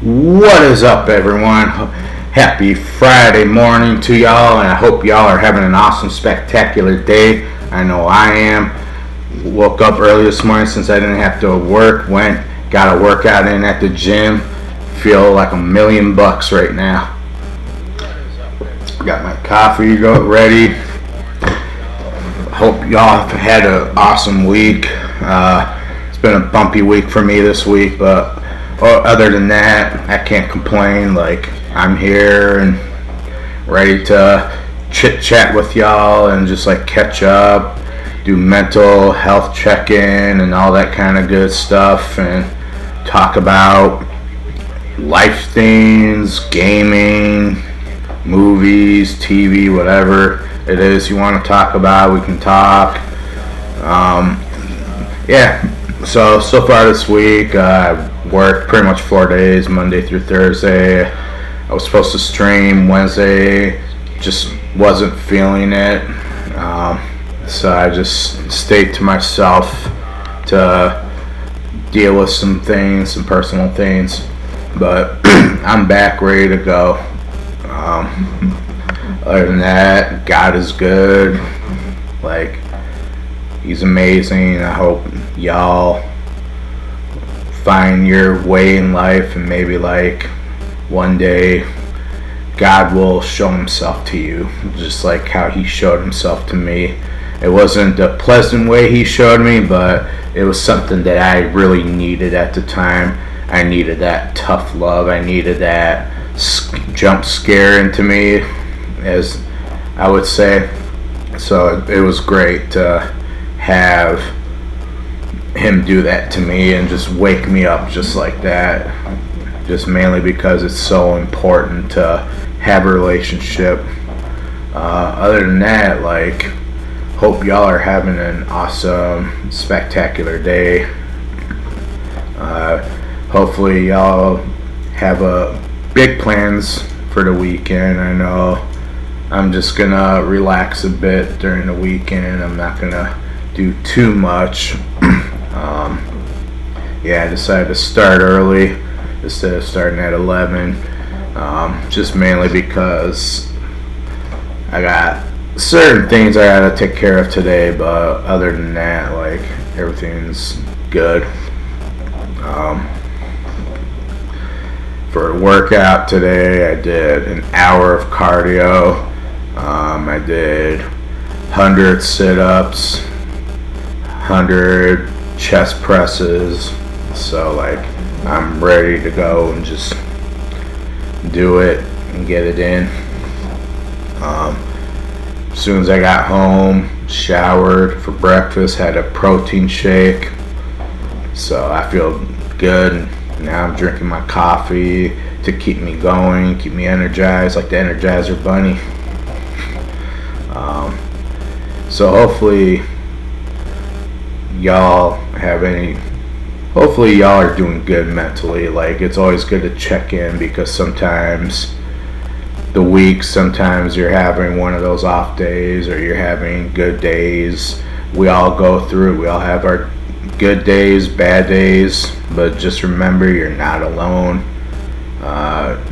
What is up, everyone? Happy Friday morning to y'all, and I hope y'all are having an awesome, spectacular day. I know I am. Woke up early this morning since I didn't have to work. Got a workout in at the gym. Feel like $1,000,000 right now. Got my coffee ready. Hope y'all have had an awesome week. It's been a bumpy week for me this week, but other than that, I can't complain. Like, I'm here and ready to chit chat with y'all and just like catch up, do mental health check-in and all that kind of good stuff, and talk about life things, gaming, movies, TV, whatever it is you want to talk about, we can talk. So far this week, I've worked pretty much 4 days, Monday through Thursday. I was supposed to stream Wednesday, just wasn't feeling it. So I just stayed to myself to deal with some things, some personal things. But I'm back, ready to go. Other than that, God is good. Like, He's amazing. I hope y'all find your way in life, and maybe like one day God will show Himself to you, just like how He showed Himself to me. It wasn't a pleasant way He showed me, but it was something that I really needed at the time. I needed that tough love. I needed that jump scare into me, as I would say. So it was great to have Him do that to me and just wake me up just like that. Just mainly because it's so important to have a relationship. Other than that, like, hope y'all are having an awesome, spectacular day. Hopefully y'all have big plans for the weekend. I know I'm just gonna relax a bit during the weekend. I'm not gonna do too much. I decided to start early instead of starting at 11, just mainly because I got certain things I gotta take care of today, but other than that, like, everything's good. For a workout today, I did an hour of cardio. I did 100 sit-ups, 100 chest presses. So like, I'm ready to go and just do it and get it in. As soon as I got home, showered for breakfast, had a protein shake. So I feel good. Now I'm drinking my coffee to keep me going, keep me energized, like the Energizer Bunny. So hopefully y'all are doing good mentally. Like, it's always good to check in, because sometimes you're having one of those off days, or you're having good days. We all go through it. We all have our good days, bad days, but just remember, you're not alone.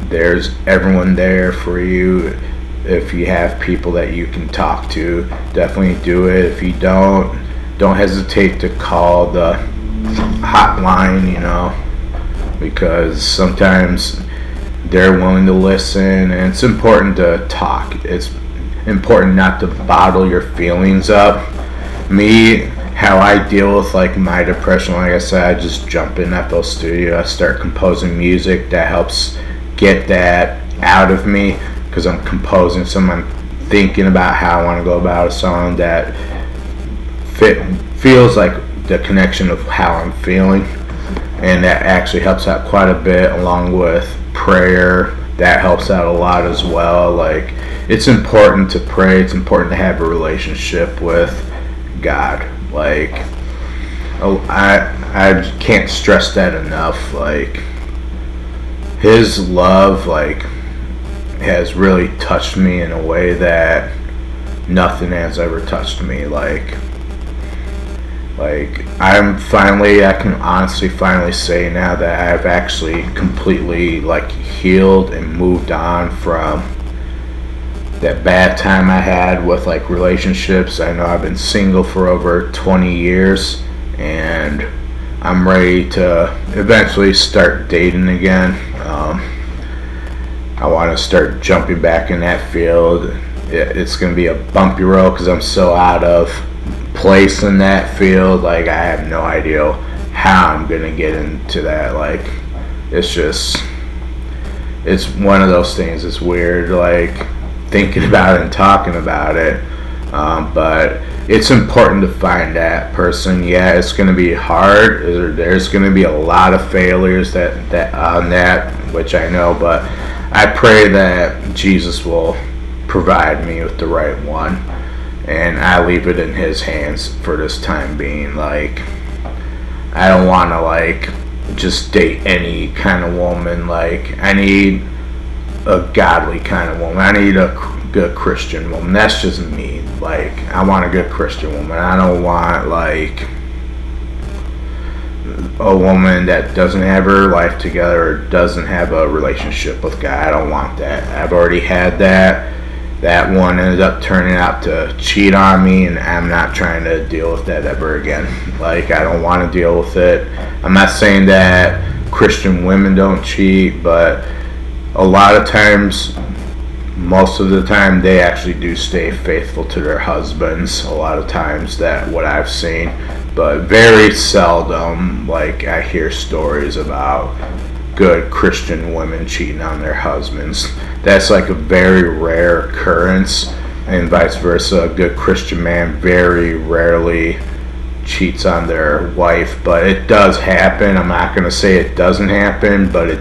There's everyone there for you. If you have people that you can talk to, definitely do it. If you don't hesitate to call the hotline, because sometimes they're willing to listen, and it's important to talk. It's important not to bottle your feelings up. How I deal with like my depression, like I said, I just jump in FL Studio. I start composing music that helps get that out of me, because I'm composing I'm thinking about how I want to go about a song that feels like the connection of how I'm feeling, and that actually helps out quite a bit, along with prayer. That helps out a lot as well. Like, it's important to pray. It's important to have a relationship with God. Like, I can't stress that enough. Like, His love, like, has really touched me in a way that nothing has ever touched me. Like, Like, I can honestly finally say now that I've actually completely like healed and moved on from that bad time I had with like relationships. I know I've been single for over 20 years, and I'm ready to eventually start dating again. I want to start jumping back in that field. It's going to be a bumpy road because I'm so out of place in that field. Like, I have no idea how I'm going to get into that. Like, it's one of those things. It's weird, like, thinking about it and talking about it. But it's important to find that person. Yeah, it's going to be hard. There's going to be a lot of failures that on that, which I know, but I pray that Jesus will provide me with the right one, and I leave it in his hands for this time being. Like, I don't want to like just date any kind of woman. Like, I need a godly kind of woman. I need a good Christian woman. That's just me. Like, I want a good Christian woman. I don't want like a woman that doesn't have her life together or doesn't have a relationship with God. I don't want that. I've already had that. That one ended up turning out to cheat on me, and I'm not trying to deal with that ever again. Like, I don't want to deal with it. I'm not saying that Christian women don't cheat, but a lot of times, most of the time, they actually do stay faithful to their husbands. A lot of times, that what I've seen, but very seldom, like, I hear stories about good Christian women cheating on their husbands. That's like a very rare occurrence, and vice versa. A good Christian man very rarely cheats on their wife, but it does happen. I'm not going to say it doesn't happen, but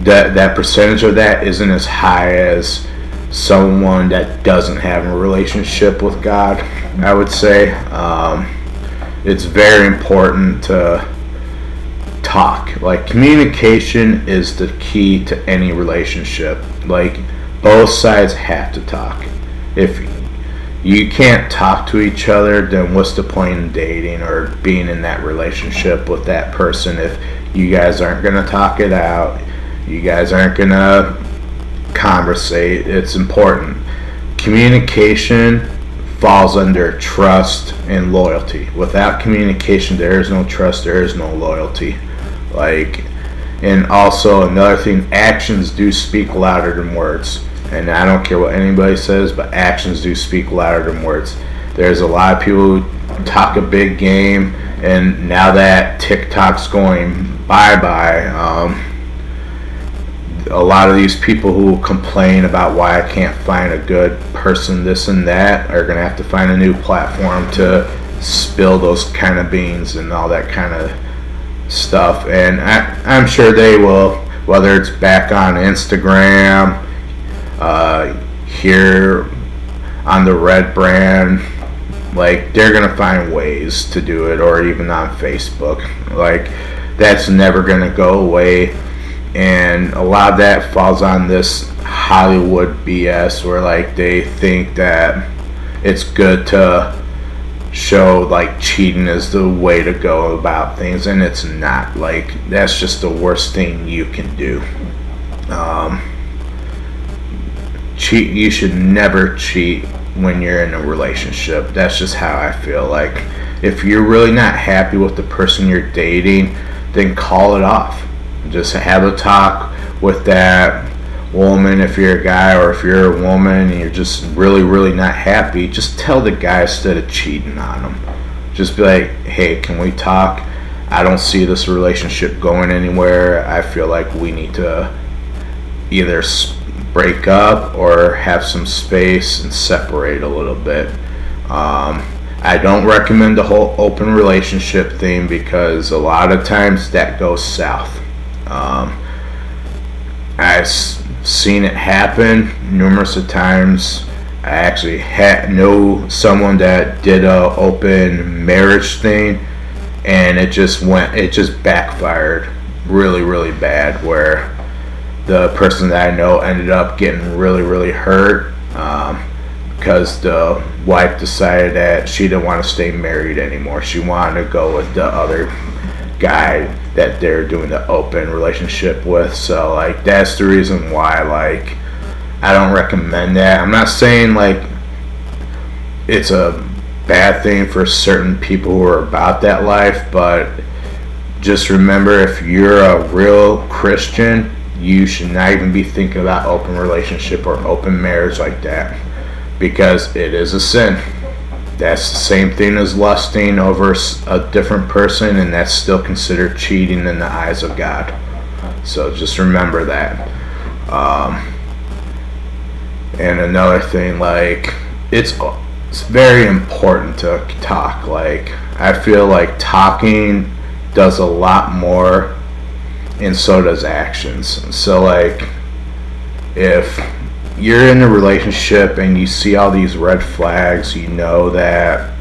that percentage of that isn't as high as someone that doesn't have a relationship with God, I would say. It's very important to talk. Like, communication is the key to any relationship. Like, both sides have to talk. If you can't talk to each other, then what's the point in dating or being in that relationship with that person if you guys aren't going to talk it out? You guys aren't going to conversate. It's important. Communication falls under trust and loyalty. Without communication, there is no trust, there is no loyalty. Like, and also another thing, actions do speak louder than words. And I don't care what anybody says, but actions do speak louder than words. There's a lot of people who talk a big game, and now that TikTok's going bye-bye, a lot of these people who complain about why I can't find a good person, this and that, are going to have to find a new platform to spill those kind of beans and all that kind of stuff. And I'm sure they will, whether it's back on Instagram, here on the Red brand, like, they're going to find ways to do it, or even on Facebook. Like, that's never going to go away. And a lot of that falls on this Hollywood BS where, like, they think that it's good to show, like, cheating is the way to go about things, and it's not. Like, that's just the worst thing you can do. You should never cheat when you're in a relationship. That's just how I feel. Like, if you're really not happy with the person you're dating, then call it off. Just have a talk with that woman if you're a guy, or if you're a woman and you're just really, really not happy, just tell the guy instead of cheating on him. Just be like, hey, can we talk? I don't see this relationship going anywhere. I feel like we need to either break up or have some space and separate a little bit. I don't recommend the whole open relationship thing, because a lot of times that goes south. I've seen it happen numerous of times. I actually know someone that did a open marriage thing, and it just backfired really, really bad, where the person that I know ended up getting really, really hurt. because the wife decided that she didn't want to stay married anymore. She wanted to go with the other guy that they're doing the open relationship with. So like that's the reason why like I don't recommend that. I'm not saying like it's a bad thing for certain people who are about that life, but just remember, if you're a real Christian, you should not even be thinking about open relationship or open marriage like that, because it is a sin. That's the same thing as lusting over a different person, and that's still considered cheating in the eyes of God. So just remember that. And another thing, like it's very important to talk. Like I feel like talking does a lot more, and so does actions. So like if you're in a relationship and you see all these red flags, you know that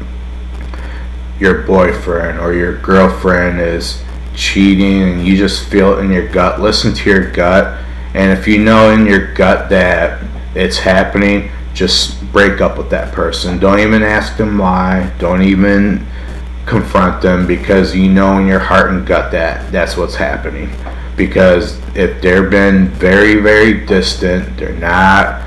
your boyfriend or your girlfriend is cheating and you just feel it in your gut, listen to your gut. And if you know in your gut that it's happening, just break up with that person. Don't even ask them why. Don't even confront them, because you know in your heart and gut that that's what's happening. Because if they've been very, very distant, they're not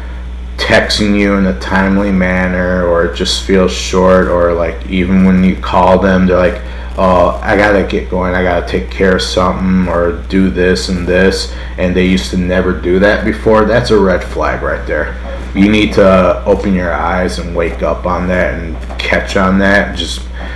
texting you in a timely manner, or it just feels short, or like even when you call them, they're like, oh, I gotta get going, I gotta take care of something or do this and this, and they used to never do that before, that's a red flag right there. You need to open your eyes and wake up on that and catch on that.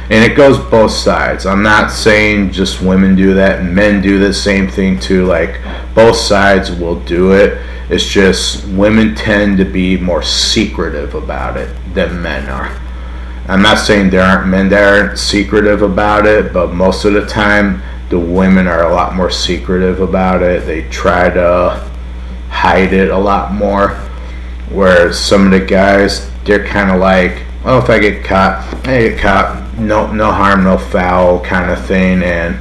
And it goes both sides. I'm not saying just women do that, and men do the same thing too. Like both sides will do it. It's just women tend to be more secretive about it than men are. I'm not saying there aren't men that aren't secretive about it, but most of the time the women are a lot more secretive about it. They try to hide it a lot more, whereas some of the guys, they're kind of like, oh, if I get caught, I get caught. No harm, no foul kind of thing. And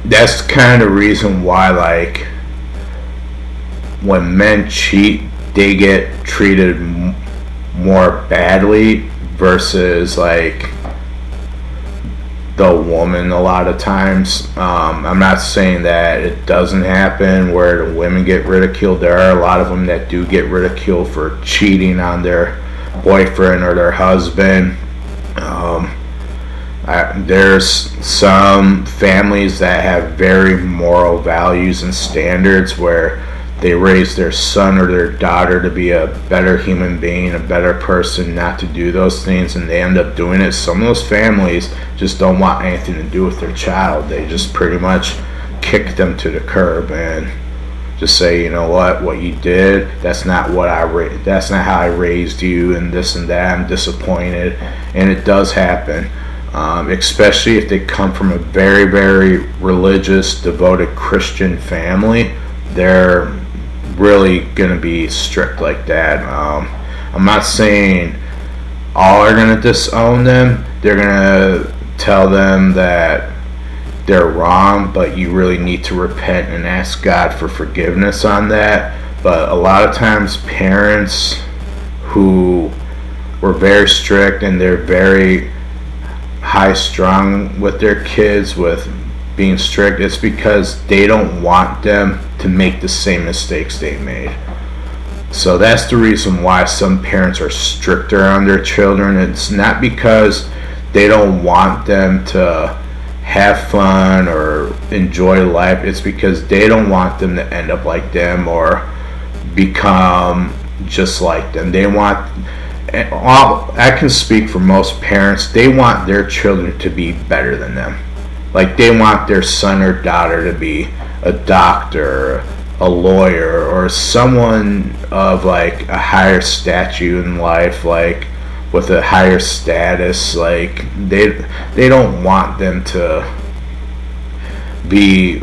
that's kind of the reason why, like, when men cheat, they get treated more badly versus like the woman a lot of times. I'm not saying that it doesn't happen where the women get ridiculed. There are a lot of them that do get ridiculed for cheating on their boyfriend or their husband. There's some families that have very moral values and standards where they raise their son or their daughter to be a better human being, a better person, not to do those things, and they end up doing it. Some of those families just don't want anything to do with their child. They just pretty much kick them to the curb and just say, you know what you did, that's not that's not how I raised you, and this and that. I'm disappointed. And it does happen, especially if they come from a very, very religious, devoted Christian family. They're really gonna be strict like that. I'm not saying all are gonna disown them. They're gonna tell them that they're wrong, but you really need to repent and ask God for forgiveness on that. But a lot of times parents who were very strict and they're very high strung with their kids with being strict, it's because they don't want them to make the same mistakes they made. So that's the reason why some parents are stricter on their children. It's not because they don't want them to have fun or enjoy life. It's because they don't want them to end up like them or become just like them. They want, I can speak for most parents, they want their children to be better than them. Like they want their son or daughter to be a doctor, a lawyer, or someone of like a higher stature in life, like with a higher status. Like they don't want them to be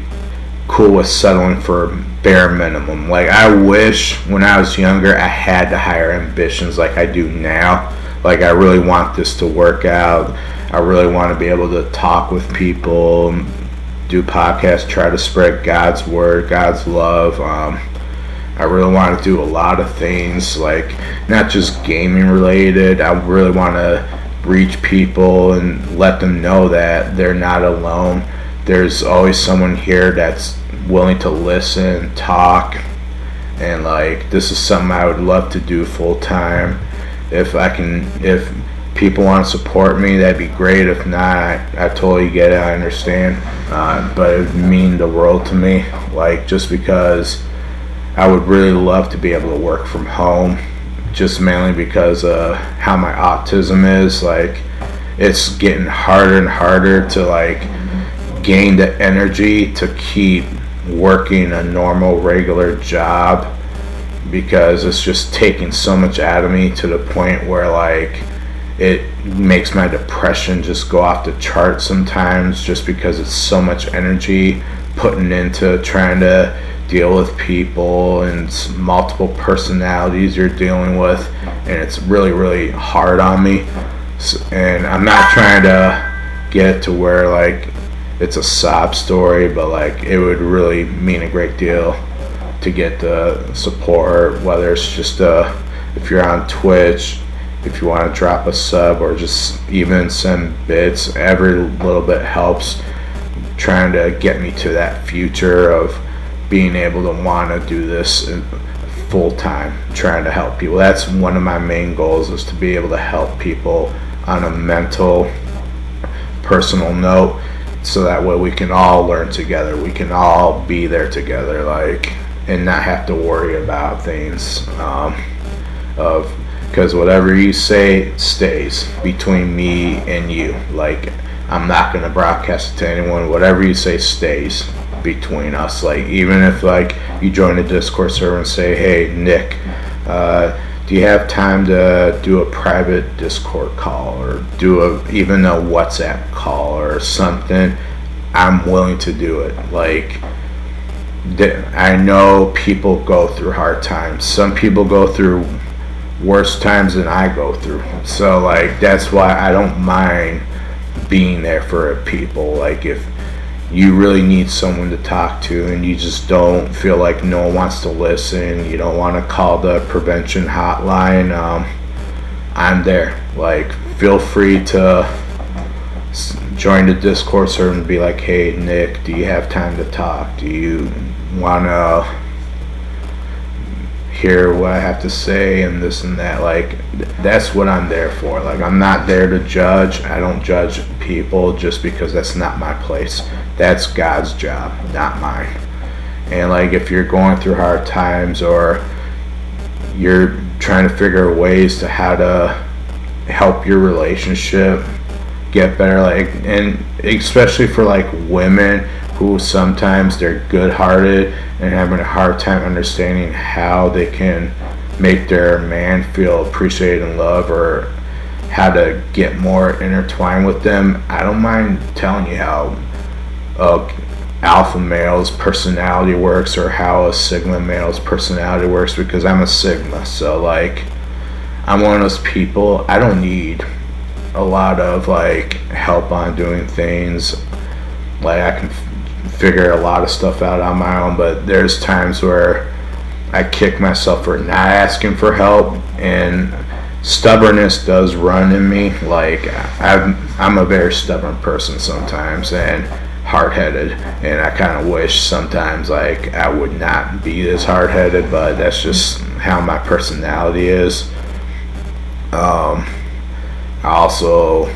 cool with settling for bare minimum. Like I wish when I was younger I had the higher ambitions like I do now. Like I really want this to work out. I really want to be able to talk with people, do podcasts, try to spread God's word, God's love. I really want to do a lot of things, like not just gaming related. I really want to reach people and let them know that they're not alone. There's always someone here that's willing to listen, talk, and like this is something I would love to do full time. If people want to support me, that'd be great. If not, I totally get it. I understand, but it would mean the world to me. Like just because I would really love to be able to work from home, just mainly because how my autism is. Like it's getting harder and harder to like gain the energy to keep working a normal regular job, because it's just taking so much out of me to the point where like it makes my depression just go off the chart sometimes, just because it's so much energy putting into trying to deal with people and multiple personalities you're dealing with, and it's really really hard on me. And I'm not trying to get to where like it's a sob story, but like it would really mean a great deal to get the support, whether it's just if you're on Twitch, if you want to drop a sub or just even send bits. Every little bit helps, trying to get me to that future of being able to want to do this full time, trying to help people. That's one of my main goals, is to be able to help people on a mental, personal note, so that way we can all learn together, we can all be there together, like, and not have to worry about things of, because whatever you say stays between me and you. Like I'm not going to broadcast it to anyone. Whatever you say stays between us. Like even if like you join a Discord server and say, hey Nick, do you have time to do a private Discord call or do even a WhatsApp call or something, I'm willing to do it. Like I know people go through hard times. Some people go through worse times than I go through. So like that's why I don't mind being there for people. Like if you really need someone to talk to and you just don't feel like no one wants to listen, you don't want to call the prevention hotline, I'm there. Like feel free to join the Discord server and be like, hey Nick, do you have time to talk? Do you want to hear what I have to say and this and that? Like that's what I'm there for. Like I'm not there to judge. I don't judge people just because that's not my place. That's God's job, not mine. And like if you're going through hard times or you're trying to figure ways to how to help your relationship get better, like, and especially for like women who sometimes they're good-hearted and having a hard time understanding how they can make their man feel appreciated and loved, or how to get more intertwined with them. I don't mind telling you how alpha male's personality works, or how a sigma male's personality works, because I'm a sigma. So like I'm one of those people, I don't need a lot of like help on doing things. Like I can figure a lot of stuff out on my own, but there's times where I kick myself for not asking for help, and stubbornness does run in me. Like I'm a very stubborn person sometimes, and hard-headed, and I kind of wish sometimes like I would not be this hard-headed, but that's just how my personality is. I also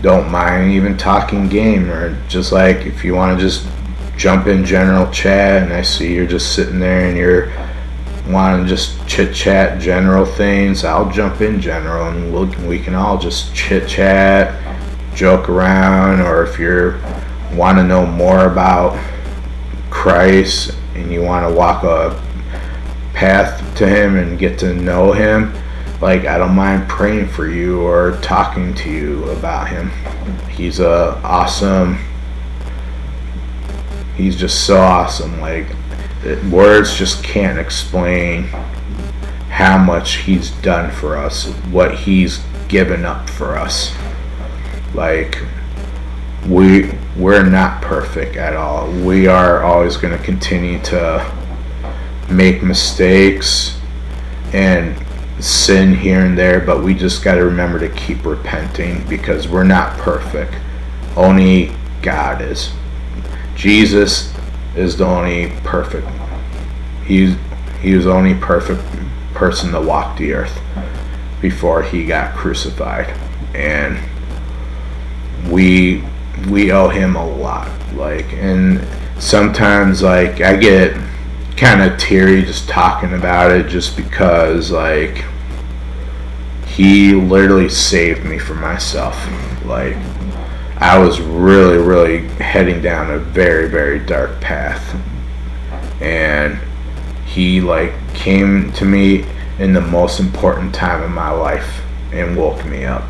don't mind even talking game, or just like if you want to just jump in general chat and I see you're just sitting there and you're wanting to just chit chat general things, I'll jump in general and we can all just chit chat, joke around. Or if you want to know more about Christ and you want to walk a path to him and get to know him, like I don't mind praying for you or talking to you about him. He's just so awesome. Like words just can't explain how much he's done for us, what he's given up for us. Like we're not perfect at all. We are always going to continue to make mistakes and sin here and there, but we just got to remember to keep repenting, because we're not perfect. Only God is. Jesus is the only perfect. He was the only perfect person to walk the earth before he got crucified, and we owe him a lot. Like, and sometimes like I get kind of teary just talking about it, just because like he literally saved me from myself. Like, I was really heading down a very dark path, and he like came to me in the most important time of my life and woke me up.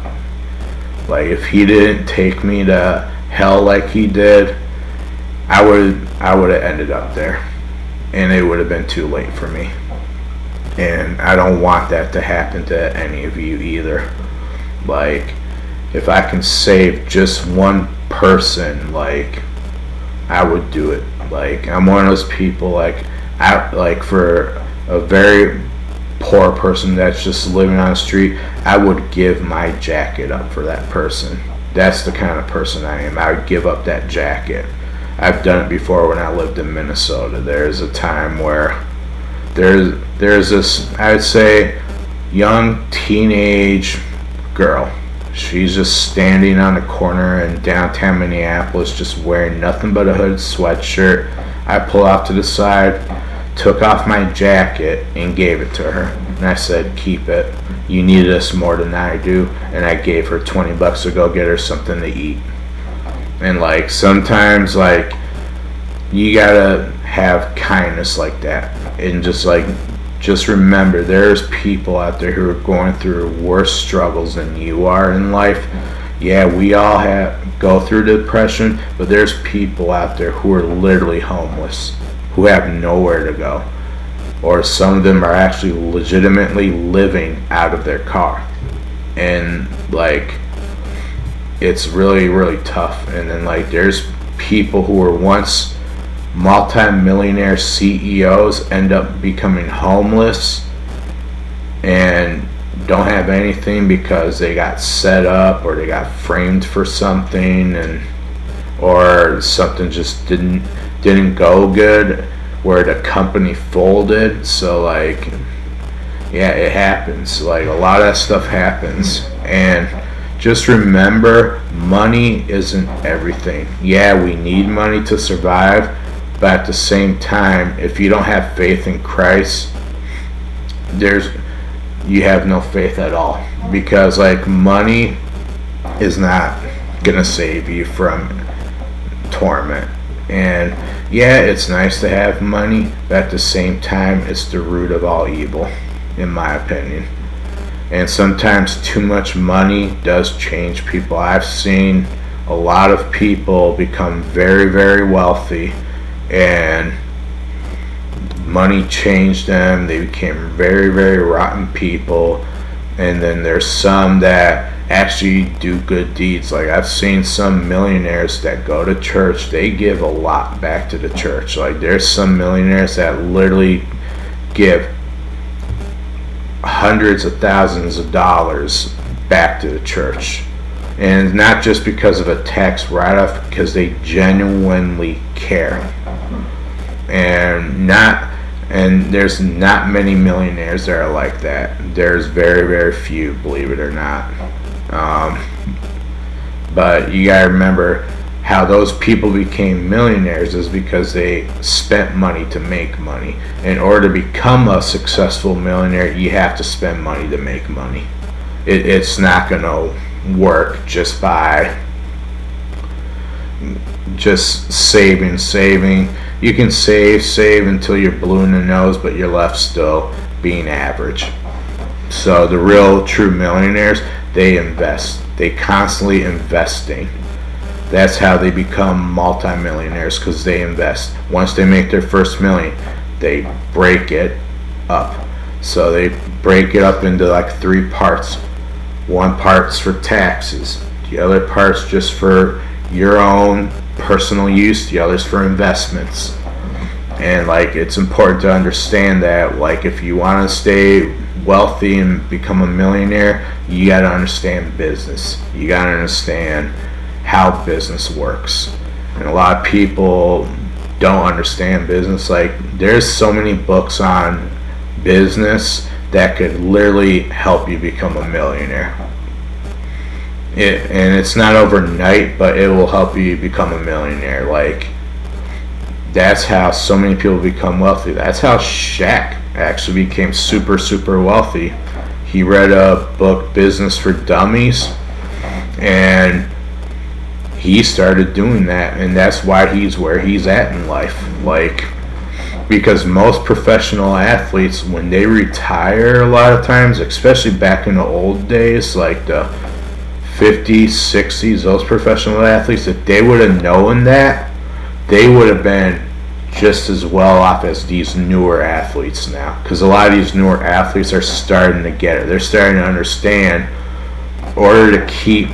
Like, if he didn't take me to hell like he did, I would have ended up there, and it would have been too late for me. And I don't want that to happen to any of you either. Like, if I can save just one person, like, I would do it. Like, I'm one of those people, like, for a very poor person that's just living on the street, I would give my jacket up for that person. That's the kind of person I am. I would give up that jacket. I've done it before when I lived in Minnesota. There's a time where there's this, I would say, young teenage girl. She's just standing on a corner in downtown Minneapolis, just wearing nothing but a hooded sweatshirt. I pull off to the side, took off my jacket, and gave it to her. And I said, keep it. You need this more than I do. And I gave her $20 to go get her something to eat. And like, sometimes like you gotta have kindness like that. And just remember, there's people out there who are going through worse struggles than you are in life. Yeah, we all go through depression, but there's people out there who are literally homeless, who have nowhere to go, or some of them are actually legitimately living out of their car, and like, it's really tough. And then like, there's people who were once multi-millionaire CEOs end up becoming homeless and don't have anything because they got set up or they got framed for something, and or something just didn't go good where the company folded. So like, yeah, it happens. Like, a lot of that stuff happens. And just remember, money isn't everything. Yeah, we need money to survive, but at the same time, if you don't have faith in Christ, you have no faith at all. Because like, money is not gonna save you from torment. And yeah, it's nice to have money, but at the same time, it's the root of all evil, in my opinion. And sometimes too much money does change people. I've seen a lot of people become very wealthy, and money changed them. They became very rotten people. And then there's some that actually do good deeds. Like, I've seen some millionaires that go to church, they give a lot back to the church. Like, there's some millionaires that literally give hundreds of thousands of dollars back to the church, and not just because of a tax write-off, because they genuinely care. And there's not many millionaires that are like that. There's very few, believe it or not. But you gotta remember, how those people became millionaires is because they spent money to make money. In order to become a successful millionaire, you have to spend money to make money. It's not gonna work just by just saving. You can save until you're blue in the nose, but you're left still being average. So the real true millionaires, they invest. They constantly investing. That's how they become multi-millionaires, because they invest. Once they make their first million, they break it up. So they break it up into like 3 parts. One part's for taxes. The other part's just for your own personal use. The other's for investments. And like, it's important to understand that, like, if you want to stay wealthy and become a millionaire, you got to understand business. You got to understand how business works. And a lot of people don't understand business. Like, there's so many books on business that could literally help you become a millionaire. And it's not overnight, but it will help you become a millionaire. Like, that's how so many people become wealthy. That's how Shaq actually became super, super wealthy. He read a book, Business for Dummies, and he started doing that, and that's why he's where he's at in life. Like, because most professional athletes, when they retire, a lot of times, especially back in the old days, like the 50s, 60s, those professional athletes, if they would have known that, they would have been just as well off as these newer athletes now. Because a lot of these newer athletes are starting to get it. They're starting to understand, in order to keep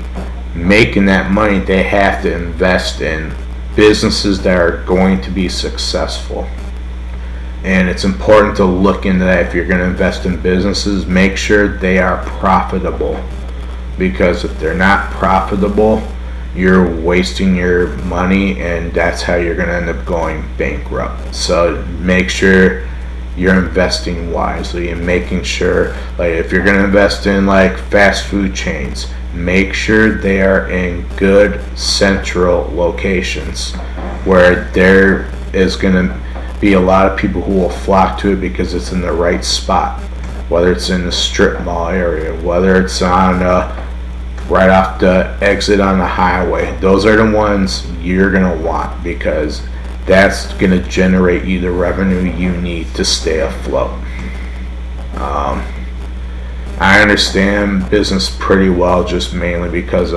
making that money, they have to invest in businesses that are going to be successful. And it's important to look into that. If you're going to invest in businesses, make sure they are profitable. Because if they're not profitable, you're wasting your money, and that's how you're going to end up going bankrupt. So make sure you're investing wisely, and making sure, like, if you're going to invest in like fast food chains, make sure they are in good central locations where there is going to be a lot of people who will flock to it because it's in the right spot. Whether it's in the strip mall area, whether it's on right off the exit on the highway, those are the ones you're going to want, because that's going to generate you the revenue you need to stay afloat. I understand business pretty well, just mainly because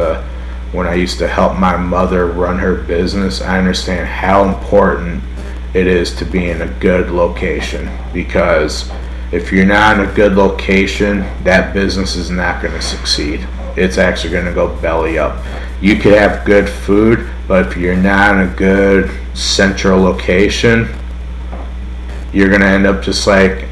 when I used to help my mother run her business, I understand how important it is to be in a good location. Because if you're not in a good location, that business is not going to succeed. It's actually going to go belly up. You could have good food, but if you're not in a good central location, you're going to end up just like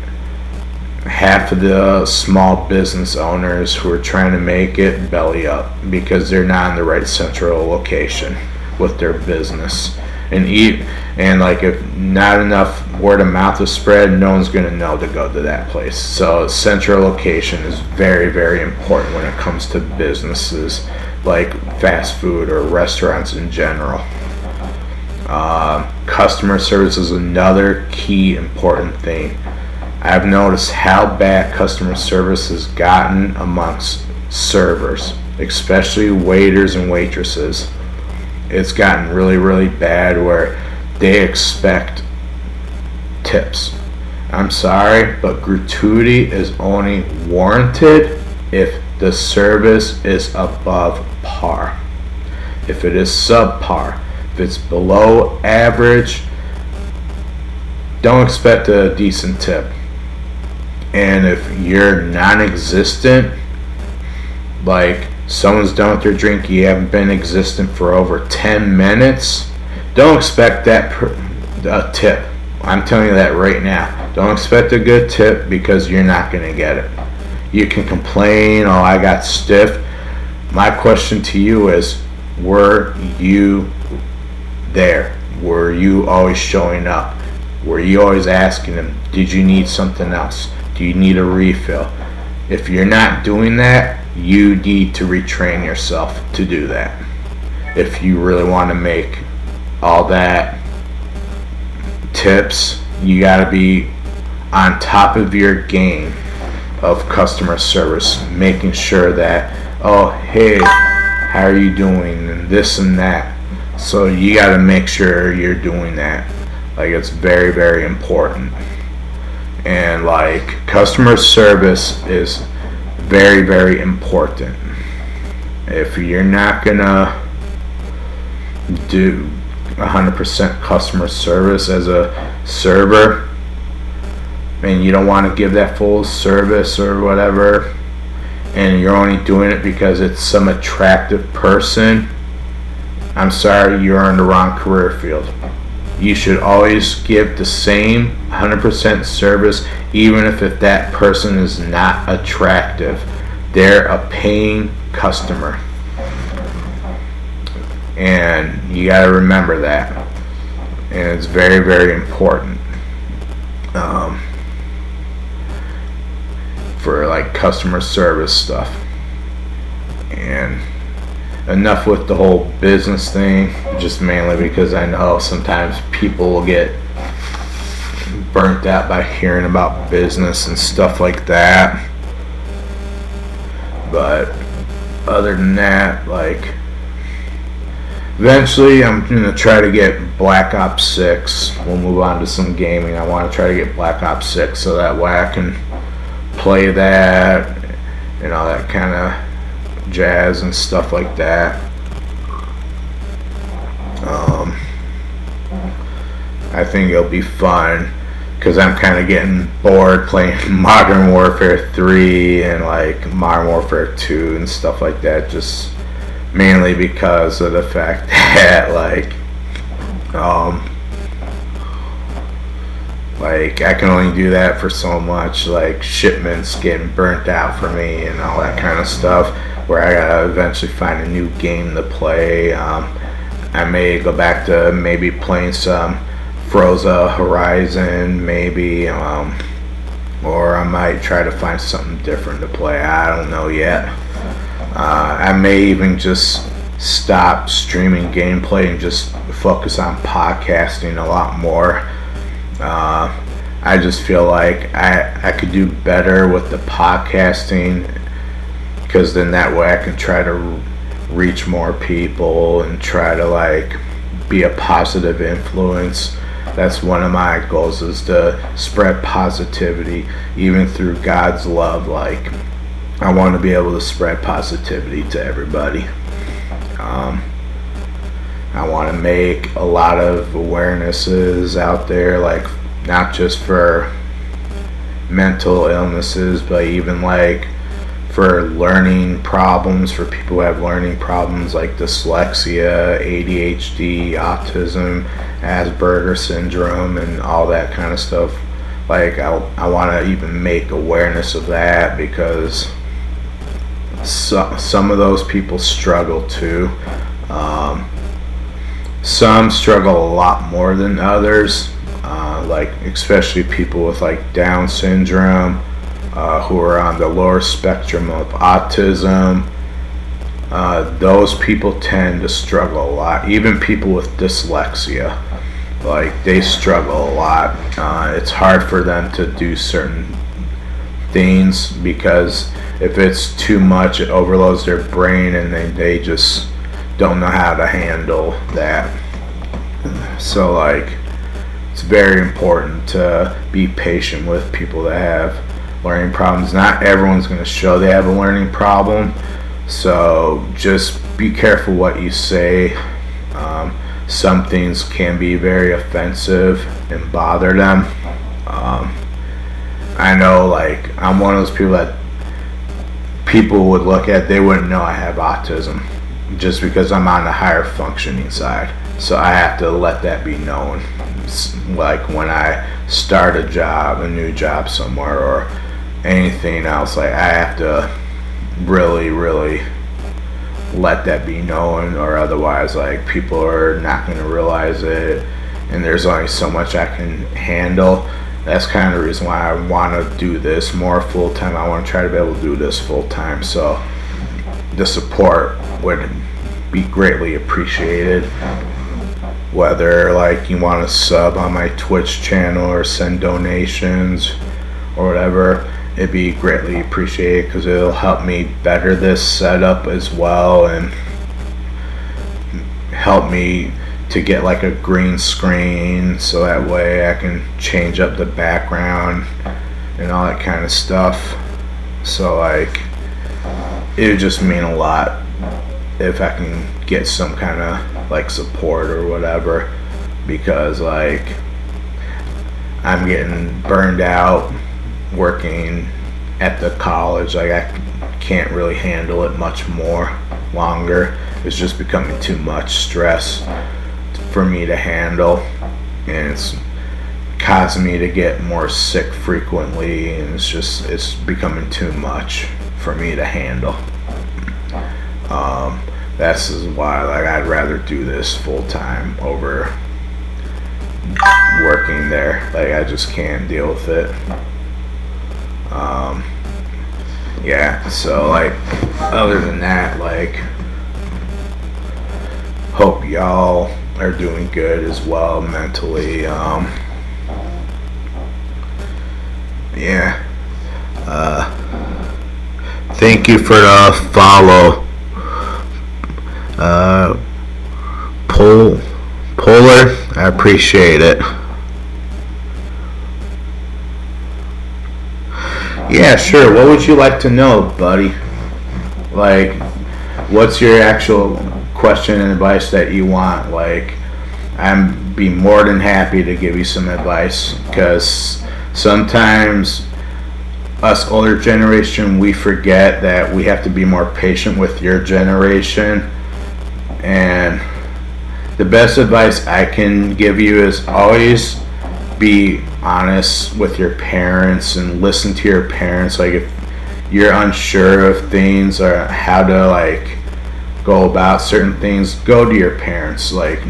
half of the small business owners who are trying to make it belly up, because they're not in the right central location with their business. And like, if not enough word of mouth is spread, no one's going to know to go to that place. So central location is very, very important when it comes to businesses like fast food or restaurants in general. Customer service is another key important thing. I've noticed how bad customer service has gotten amongst servers, especially waiters and waitresses. It's gotten really, really bad where they expect tips. I'm sorry, but gratuity is only warranted if the service is above par. If it is subpar, if it's below average, don't expect a decent tip. And if you're non-existent, like someone's done with their drink, you haven't been existent for over 10 minutes, don't expect a tip. I'm telling you that right now. Don't expect a good tip, because you're not going to get it. You can complain, oh, I got stiff. My question to you is, were you there? Were you always showing up? Were you always asking them, did you need something else? Do you need a refill? If you're not doing that, you need to retrain yourself to do that. If you really want to make all that tips, you got to be on top of your game of customer service, making sure that, oh, hey, how are you doing, and this and that. So you got to make sure you're doing that. Like, it's very, very important. And like, customer service is very, very important. If you're not gonna do 100% customer service as a server, and you don't want to give that full service or whatever, and you're only doing it because it's some attractive person, I'm sorry, you're in the wrong career field. you should always give the same 100% service, even if that person is not attractive. They're a paying customer, and you got to remember that, and it's very, very important for like customer service stuff. And enough with the whole business thing, just mainly because I know sometimes people will get burnt out by hearing about business and stuff like that. But other than that, like, eventually I'm gonna try to get Black Ops 6. We'll move on to some gaming. I want to try to get Black Ops 6 so that way I can play that and all that kind of jazz and stuff like that. I think it'll be fun because I'm kind of getting bored playing Modern Warfare 3 and like Modern Warfare 2 and stuff like that, just mainly because of the fact that like I can only do that for so much, like shipments getting burnt out for me and all that kind of stuff, where I gotta eventually find a new game to play. I may go back to maybe playing some Forza Horizon, maybe, or I might try to find something different to play. I don't know yet. I may even just stop streaming gameplay and just focus on podcasting a lot more. I just feel like I could do better with the podcasting, because then that way I can try to reach more people and try to like be a positive influence. That's one of my goals, is to spread positivity, even through God's love. Like, I want to be able to spread positivity to everybody. I want to make a lot of awarenesses out there, like not just for mental illnesses, but even like for learning problems, for people who have learning problems like dyslexia, ADHD, autism, Asperger's syndrome, and all that kind of stuff. Like, I want to even make awareness of that, because some of those people struggle too. Some struggle a lot more than others, like especially people with like Down syndrome, who are on the lower spectrum of autism. Those people tend to struggle a lot. Even people with dyslexia, like, they struggle a lot. It's hard for them to do certain things, because if it's too much, it overloads their brain, and they just don't know how to handle that. So like, it's very important to be patient with people that have learning problems. Not everyone's going to show they have a learning problem, so just be careful what you say. Some things can be very offensive and bother them. I know, like, I'm one of those people that people would look at, they wouldn't know I have autism, just because I'm on the higher functioning side. So I have to let that be known. Like, when I start a new job somewhere, or anything else, like, I have to really, really let that be known, or otherwise, like, people are not going to realize it, and there's only so much I can handle. That's kind of the reason why I want to do this more full time. I want to try to be able to do this full time, so the support would be greatly appreciated. Whether like you want to sub on my Twitch channel or send donations or whatever, it'd be greatly appreciated, because it'll help me better this setup as well, and help me to get like a green screen, so that way I can change up the background and all that kind of stuff. So like, it would just mean a lot if I can get some kind of like support or whatever, because like, I'm getting burned out working at the college. Like, I can't really handle it much more longer. It's just becoming too much stress for me to handle. and it's causing me to get more sick frequently, and it's becoming too much for me to handle. That's why, like, I'd rather do this full time over working there. Like, I just can't deal with it. Yeah, so, like, other than that, like, hope y'all are doing good as well mentally. Yeah. Thank you for the follow. Polar, I appreciate it. Yeah, sure. What would you like to know, buddy? Like, what's your actual question and advice that you want? Like, I'd be more than happy to give you some advice, because sometimes us older generation, we forget that we have to be more patient with your generation. And the best advice I can give you is always be honest with your parents and listen to your parents. Like, if you're unsure of things or how to, like, go about certain things, go to your parents. Like,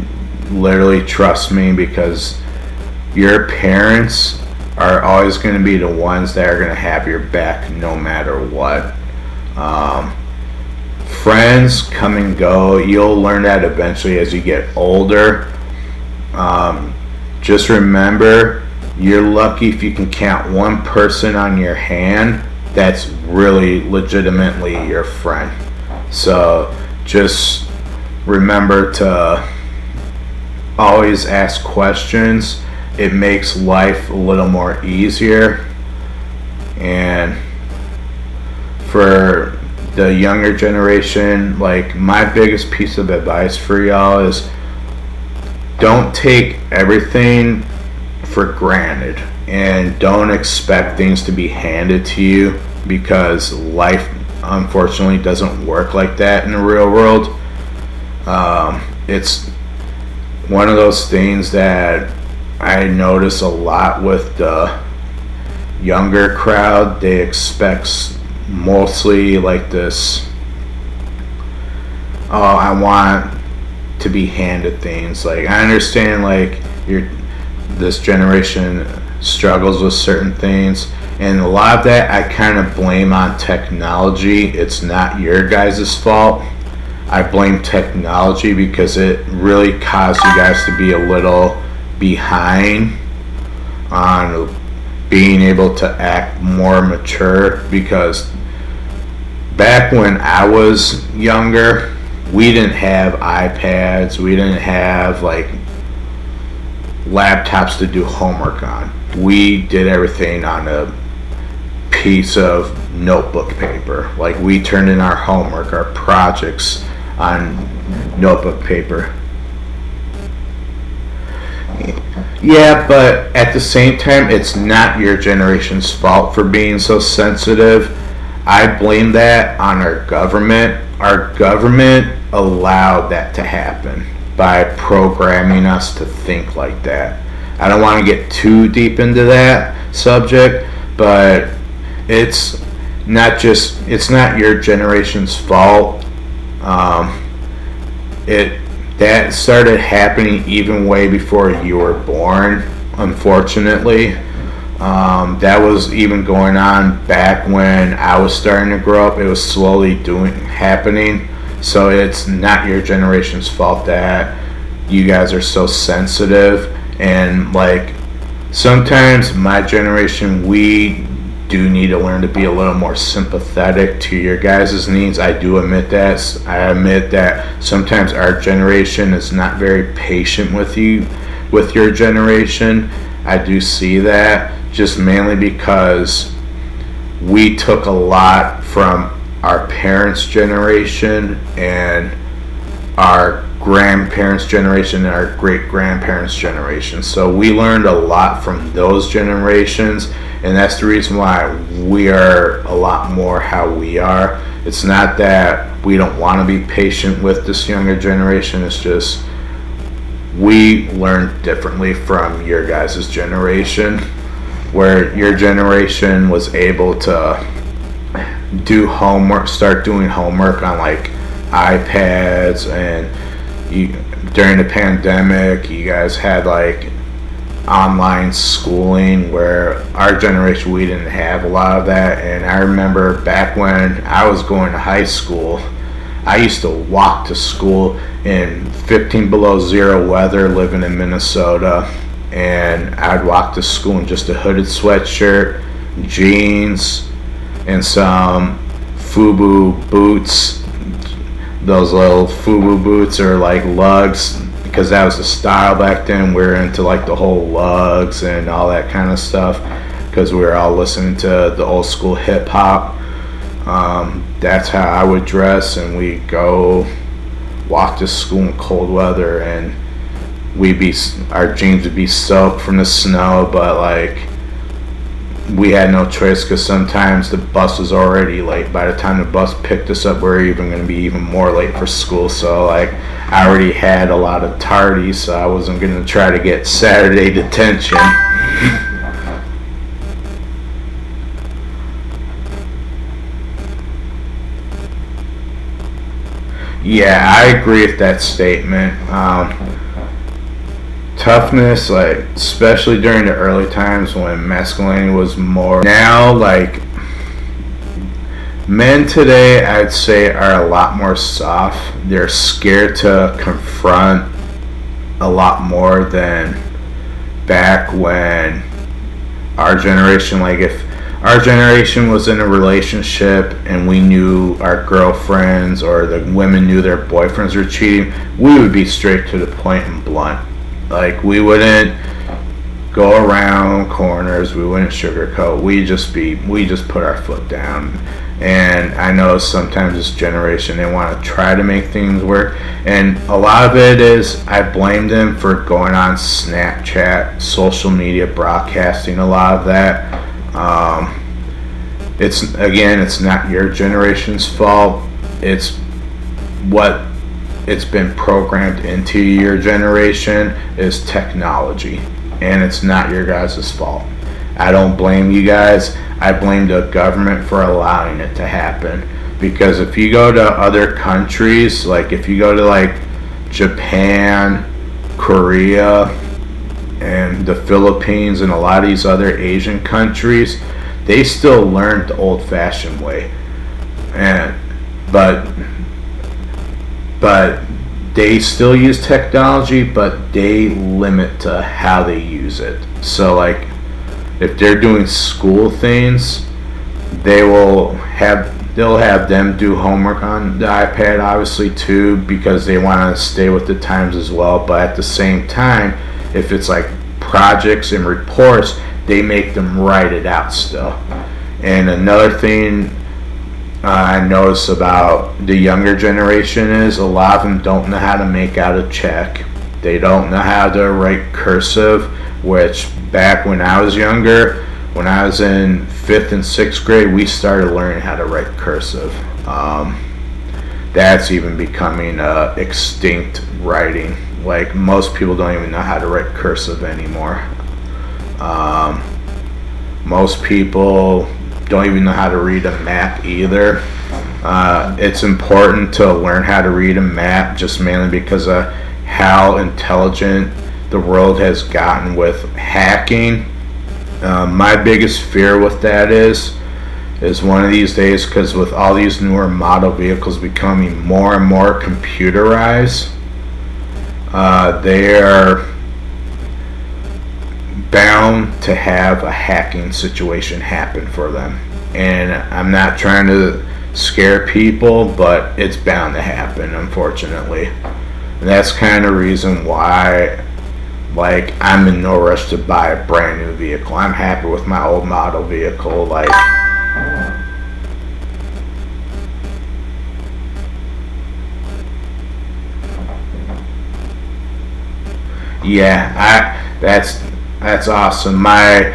literally trust me, because your parents are always going to be the ones that are going to have your back no matter what. Friends come and go. You'll learn that eventually as you get older. Just remember, you're lucky if you can count one person on your hand that's really legitimately your friend. So just remember to always ask questions. It makes life a little more easier. And for the younger generation, like, my biggest piece of advice for y'all is don't take everything for granted, and don't expect things to be handed to you, because life unfortunately doesn't work like that in the real world. It's one of those things that I notice a lot with the younger crowd. They expect mostly like this, oh, I want to be handed things. Like, I understand, like, this generation struggles with certain things, and a lot of that I kind of blame on technology. It's not your guys' fault. I blame technology because it really caused you guys to be a little behind on being able to act more mature, because back when I was younger, we didn't have iPads, we didn't have, like, laptops to do homework on. We did everything on a piece of notebook paper. Like, we turned in our homework, our projects on notebook paper. Yeah, but at the same time, it's not your generation's fault for being so sensitive. I blame that on our government. Our government allowed that to happen by programming us to think like that. I don't want to get too deep into that subject, but it's not your generation's fault. That started happening even way before you were born, unfortunately. That was even going on back when I was starting to grow up. It was slowly happening. So it's not your generation's fault that you guys are so sensitive. And, like, sometimes my generation, we do need to learn to be a little more sympathetic to your guys' needs. I do admit that. I admit that sometimes our generation is not very patient with your generation. I do see that, just mainly because we took a lot from our parents' generation and our grandparents' generation and our great-grandparents' generation. So we learned a lot from those generations, and that's the reason why we are a lot more how we are. It's not that we don't want to be patient with this younger generation. It's just we learned differently from your guys' generation, where your generation was able to do homework, start doing homework on like iPads, and during the pandemic, you guys had like online schooling, where our generation, we didn't have a lot of that. And I remember back when I was going to high school, I used to walk to school in 15 below zero weather, living in Minnesota, and I'd walk to school in just a hooded sweatshirt, jeans, and some FUBU boots. Those little FUBU boots are like lugs, because that was the style back then. We were into like the whole lugs and all that kind of stuff, because we were all listening to the old school hip hop. That's how I would dress, and we'd go walk to school in cold weather, and our jeans would be soaked from the snow, but like we had no choice, because sometimes the bus was already late. By the time the bus picked us up, we were even going to be even more late for school. So like I already had a lot of tardies, so I wasn't going to try to get Saturday detention. Yeah, I agree with that statement. Toughness, like especially during the early times when masculinity was more. Now, like men today, I'd say are a lot more soft. They're scared to confront a lot more than back when our generation. Like if our generation was in a relationship and we knew our girlfriends, or the women knew their boyfriends were cheating, we would be straight to the point and blunt. Like we wouldn't go around corners, we wouldn't sugarcoat. We just put our foot down. And I know sometimes this generation, they want to try to make things work, and a lot of it is, I blame them for going on Snapchat, social media, broadcasting a lot of that. It's not your generation's fault. It's what it's been programmed into your generation is technology, and it's not your guys' fault. I don't blame you guys. I blame the government for allowing it to happen, because if you go to other countries, like if you go to like Japan, Korea, and the Philippines, and a lot of these other Asian countries, they still learn the old-fashioned way, but they still use technology, but they limit to how they use it. So like if they're doing school things, they'll have them do homework on the iPad, obviously too, because they want to stay with the times as well. But at the same time, if it's like projects and reports, they make them write it out still. And another thing I notice about the younger generation is a lot of them don't know how to make out a check. They don't know how to write cursive, which back when I was younger, when I was in 5th and 6th grade, we started learning how to write cursive. That's even becoming extinct writing. Like most people don't even know how to write cursive anymore. Most people don't even know how to read a map either. It's important to learn how to read a map, just mainly because of how intelligent the world has gotten with hacking. My biggest fear with that is one of these days, because with all these newer model vehicles becoming more and more computerized, they are bound to have a hacking situation happen for them. And I'm not trying to scare people, but it's bound to happen, unfortunately. And that's kind of the reason why, like, I'm in no rush to buy a brand new vehicle. I'm happy with my old model vehicle. Like, yeah, that's awesome. My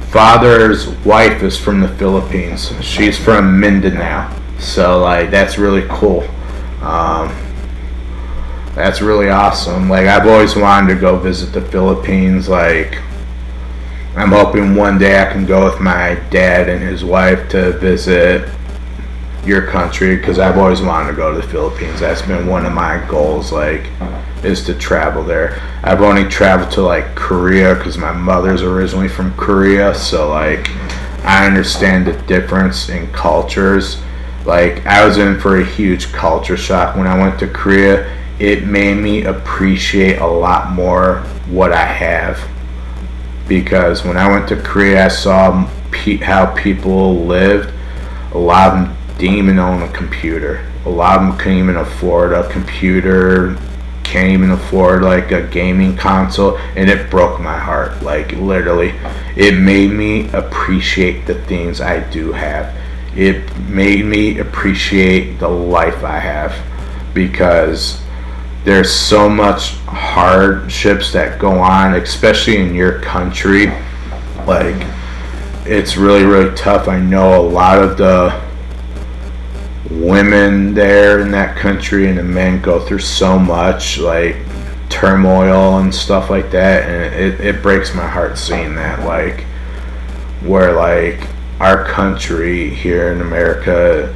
father's wife is from the Philippines. She's from Mindanao, so like that's really cool. That's really awesome. Like, I've always wanted to go visit the Philippines. Like, I'm hoping one day I can go with my dad and his wife to visit your country, because I've always wanted to go to the Philippines. That's been one of my goals, like, is to travel there. I've only traveled to like Korea because my mother's originally from Korea, so like I understand the difference in cultures. Like, I was in for a huge culture shock when I went to Korea. It made me appreciate a lot more what I have, because when I went to Korea I saw how people lived. A lot of them didn't even own a computer. A lot of them couldn't even afford a computer, can't even afford like a gaming console, and it broke my heart. Like, literally, it made me appreciate the things I do have. It made me appreciate the life I have, because there's so much hardships that go on, especially in your country. Like, it's really, really tough. I know a lot of the women there in that country and the men go through so much like turmoil and stuff like that, and it breaks my heart seeing that. Like, where like our country here in America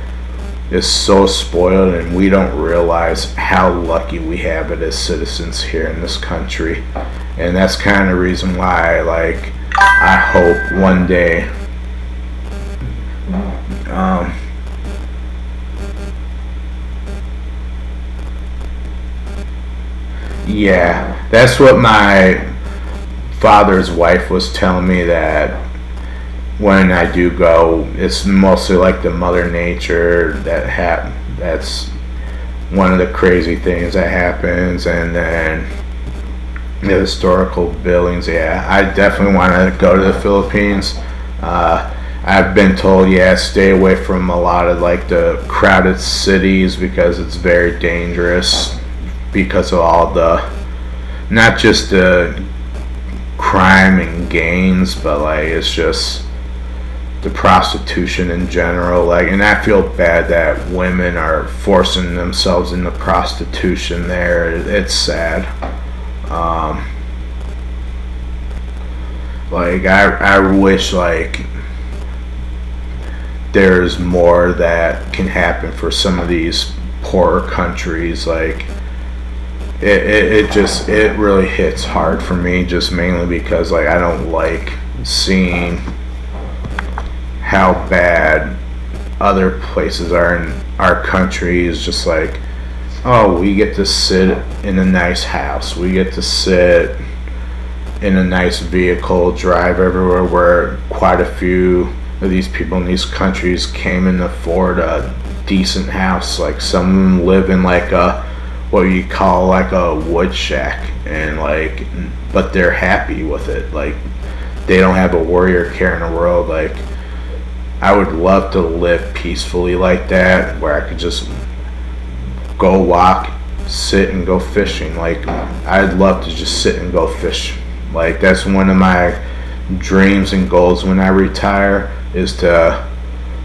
is so spoiled, and we don't realize how lucky we have it as citizens here in this country. And that's kind of the reason why, like, I hope one day yeah, that's what my father's wife was telling me, that when I do go, it's mostly like the Mother Nature that's one of the crazy things that happens, and then the historical buildings. Yeah, I definitely want to go to the Philippines. I've been told, yeah, stay away from a lot of like the crowded cities, because it's very dangerous, because of all the, not just the crime and gangs, but like it's just the prostitution in general. Like, and I feel bad that women are forcing themselves into prostitution there. It's sad. Like, I wish like there's more that can happen for some of these poorer countries. Like, it really hits hard for me, just mainly because like I don't like seeing how bad other places are in our country. Is just like, oh, we get to sit in a nice house, we get to sit in a nice vehicle, drive everywhere, where quite a few of these people in these countries can't even afford a decent house. Like, some of them live in like a, what you call like a wood shack, and like, but they're happy with it. Like, they don't have a worry or care in the world. Like, I would love to live peacefully like that, where I could just go walk, sit, and go fishing. Like, I'd love to just sit and go fish. Like, that's one of my dreams and goals when I retire, is to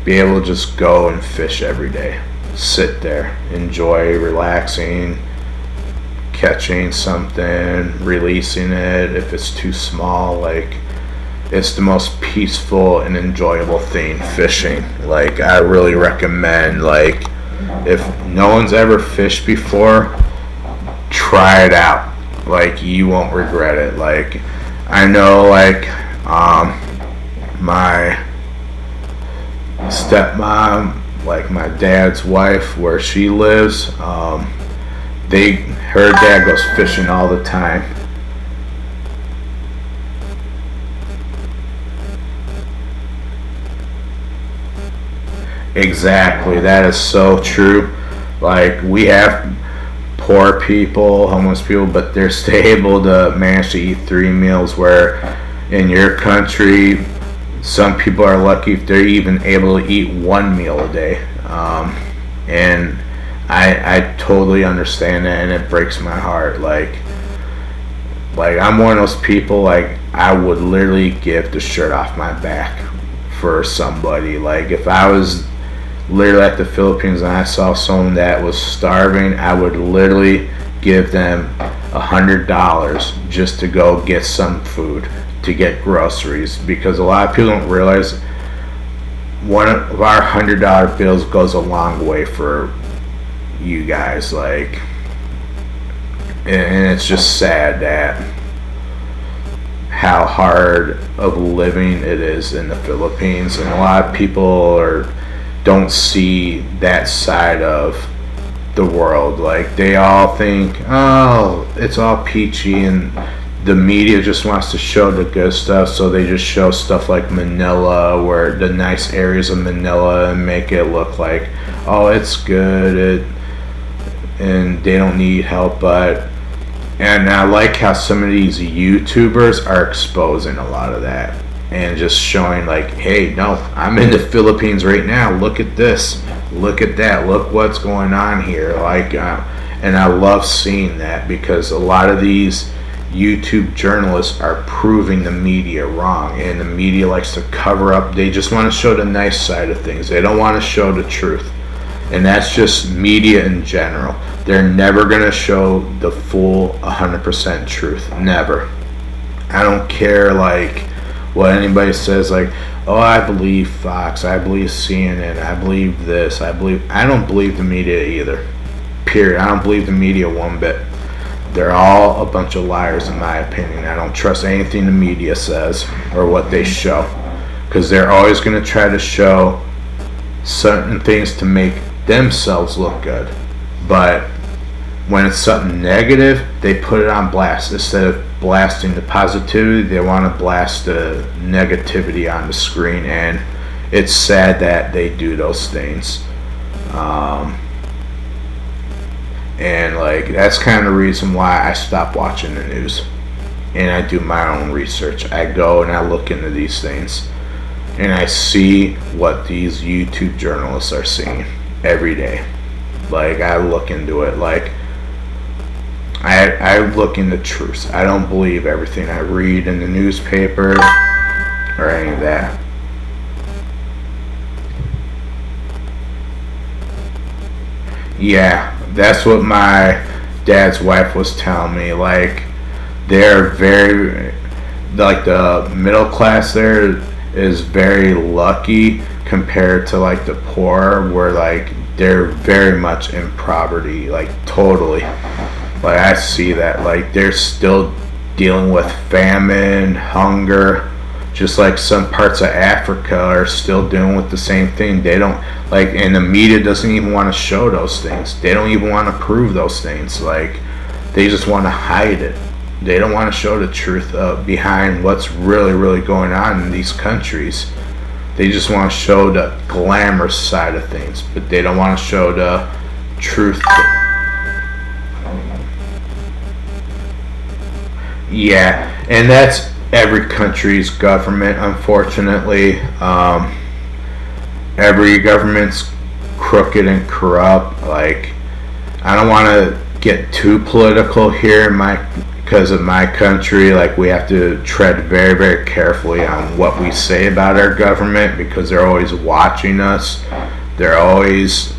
be able to just go and fish every day. Sit there, enjoy relaxing, catching something, releasing it if it's too small. Like, it's the most peaceful and enjoyable thing, fishing. Like, I really recommend, like, if no one's ever fished before, try it out. Like, you won't regret it. Like, I know, like, my stepmom, like my dad's wife, where she lives, her dad goes fishing all the time. Exactly, that is so true. Like, we have poor people, homeless people, but they're still able to manage to eat 3 meals, where in your country some people are lucky if they're even able to eat 1 meal a day. And I totally understand that, and it breaks my heart. Like I'm one of those people, like, I would literally give the shirt off my back for somebody. Like, if I was literally at the Philippines and I saw someone that was starving, I would literally give them $100 just to go get some food, to get groceries, because a lot of people don't realize one of our $100 bills goes a long way for you guys. Like, and it's just sad that how hard of living it is in the Philippines, and a lot of people don't see that side of the world. Like, they all think, oh, it's all peachy, and the media just wants to show the good stuff, so they just show stuff like Manila, where the nice areas of Manila, and make it look like, oh, it's good, and they don't need help. And I like how some of these YouTubers are exposing a lot of that and just showing, like, hey, no, I'm in the Philippines right now, look at this, look at that, look what's going on here. Like, and I love seeing that, because a lot of these YouTube journalists are proving the media wrong, and the media likes to cover up. They just want to show the nice side of things. They don't want to show the truth. And that's just media in general. They're never going to show the full 100% truth. Never. I don't care, like, what anybody says, like, oh, I believe Fox, I believe CNN, I believe this, I don't believe the media either. Period. I don't believe the media one bit. They're all a bunch of liars, in my opinion. I don't trust anything the media says or what they show, because they're always going to try to show certain things to make themselves look good. But when it's something negative, they put it on blast. Instead of blasting the positivity, they want to blast the negativity on the screen, and it's sad that they do those things. And like, that's kind of the reason why I stopped watching the news, and I do my own research. I go and I look into these things, and I see what these YouTube journalists are seeing every day. Like, I look into it. Like, I look into truth. I don't believe everything I read in the newspaper or any of that. Yeah, that's what my dad's wife was telling me. Like, they're very, like, the middle class there is very lucky compared to, like, the poor, where, like, they're very much in poverty, like, totally. Like, I see that. Like, they're still dealing with famine, hunger, just like some parts of Africa are still dealing with the same thing. They don't, like, and the media doesn't even want to show those things. They don't even want to prove those things. Like, they just want to hide it. They don't want to show the truth behind what's really, really going on in these countries. They just want to show the glamorous side of things, but they don't want to show the truth. Yeah, and that's every country's government, unfortunately. Every government's crooked and corrupt. Like, I don't want to get too political here because of my country. Like, we have to tread very, very carefully on what we say about our government, because they're always watching us. They're always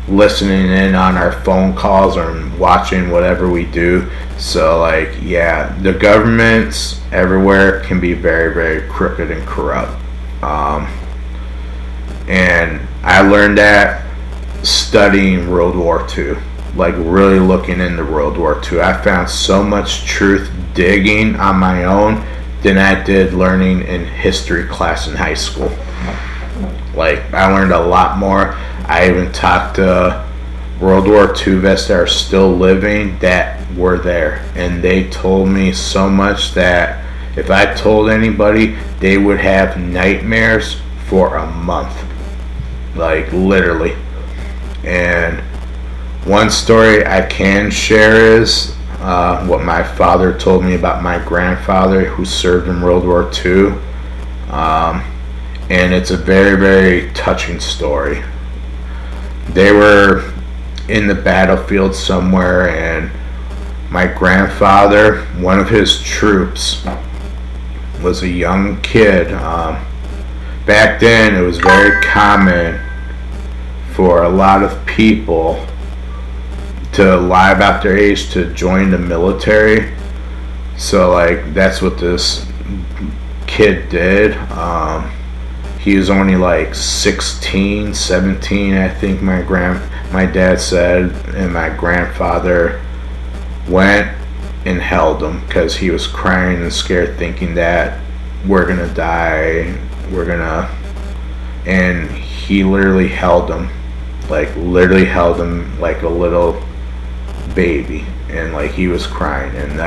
listening in on our phone calls or watching whatever we do. So, like, yeah, the governments everywhere can be very, very crooked and corrupt. And I learned that studying World War II, like, really looking into World War II. I found so much truth digging on my own than I did learning in history class in high school. Like, I learned a lot more. I even talked to World War II vets that are still living that were there, and they told me so much that if I told anybody, they would have nightmares for a month. Like, literally. And one story I can share is what my father told me about my grandfather who served in World War II. And it's a very, very touching story. They were in the battlefield somewhere, and my grandfather, one of his troops, was a young kid. Back then, it was very common for a lot of people to lie about their age to join the military. So like that's what this kid did. He was only like 16, 17, I think my dad said, and my grandfather went and held him because he was crying and scared, thinking that we're gonna die, and he literally held him like a little baby, and like he was crying, and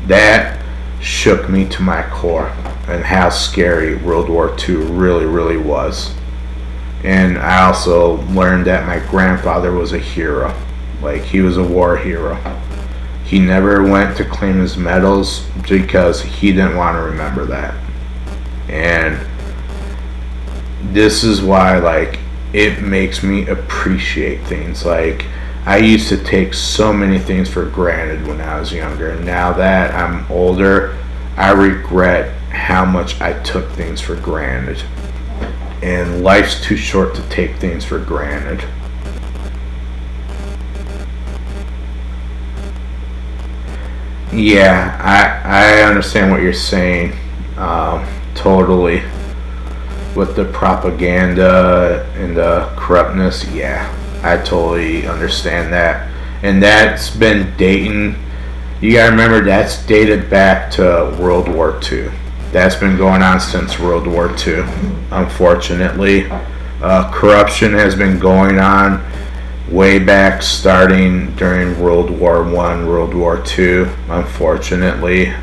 that shook me to my core, and how scary World War II really was. And I also learned that my grandfather was a hero. Like, he was a war hero. He never went to claim his medals because he didn't want to remember that. And this is why, like, it makes me appreciate things. Like, I used to take so many things for granted when I was younger, and now that I'm older, I regret how much I took things for granted. And life's too short to take things for granted. Yeah, I understand what you're saying, totally. With the propaganda and the corruptness, yeah, I totally understand that. And that's been dating. You gotta remember, that's dated back to World War II. That's been going on since World War II. Unfortunately, corruption has been going on way back, starting during World War I, World War II. Unfortunately,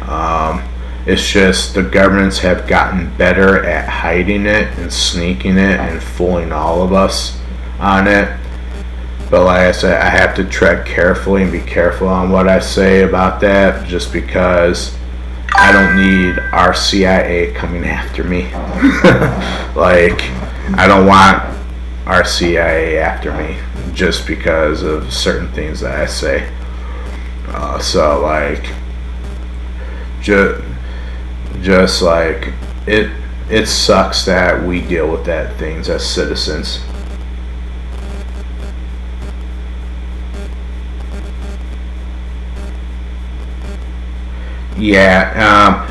it's just the governments have gotten better at hiding it and sneaking it and fooling all of us on it. But like I said, I have to tread carefully and be careful on what I say about that, just because I don't need our CIA coming after me. Like, I don't want our CIA after me just because of certain things that I say. So like, just like it sucks that we deal with that things as citizens. Yeah,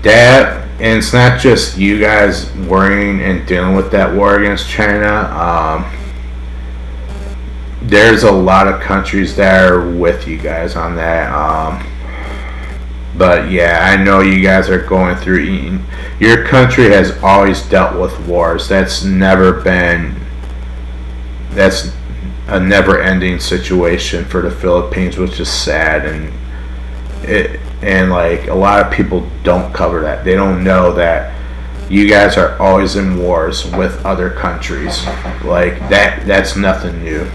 that, and it's not just you guys worrying and dealing with that war against China. There's a lot of countries that are with you guys on that. But yeah, I know you guys are going through eating. Your country has always dealt with wars. That's a never-ending situation for the Philippines, which is sad, and like a lot of people don't cover that. They don't know that you guys are always in wars with other countries. Like that's nothing new.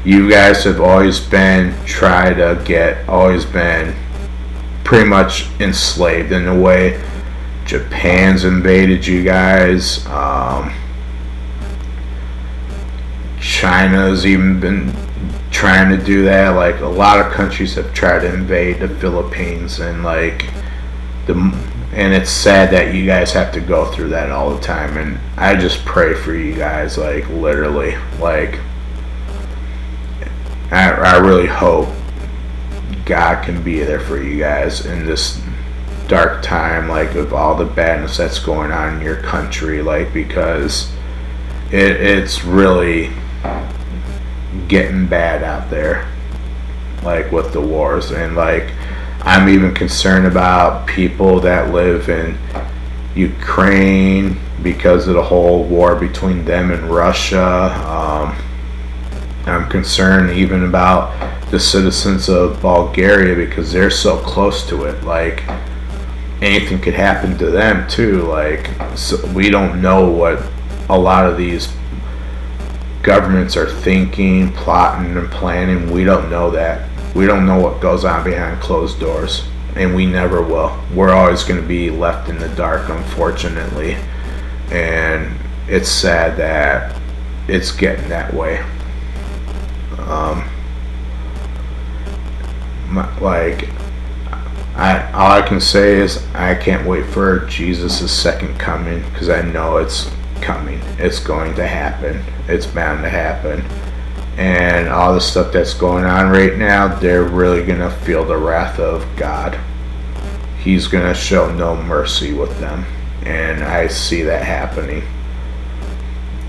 You guys have always been always been pretty much enslaved in a way. Japan's invaded you guys. China's even been trying to do that. Like, a lot of countries have tried to invade the Philippines, and and it's sad that you guys have to go through that all the time. And I just pray for you guys, like, literally. Like, I really hope God can be there for you guys in this dark time, like, of all the badness that's going on in your country, like, because it's really getting bad out there, like, with the wars. And like, I'm even concerned about people that live in Ukraine because of the whole war between them and Russia. I'm concerned even about the citizens of Bulgaria because they're so close to it. Like, anything could happen to them too. Like, so we don't know what a lot of these governments are thinking, plotting, and planning. We don't know that. We don't know what goes on behind closed doors, and we never will. We're always going to be left in the dark, unfortunately, and it's sad that it's getting that way. All I can say is I can't wait for Jesus' second coming, because I know it's coming. It's going to happen. It's bound to happen. and all the stuff that's going on right now, they're really gonna feel the wrath of God. He's gonna show no mercy with them, and I see that happening.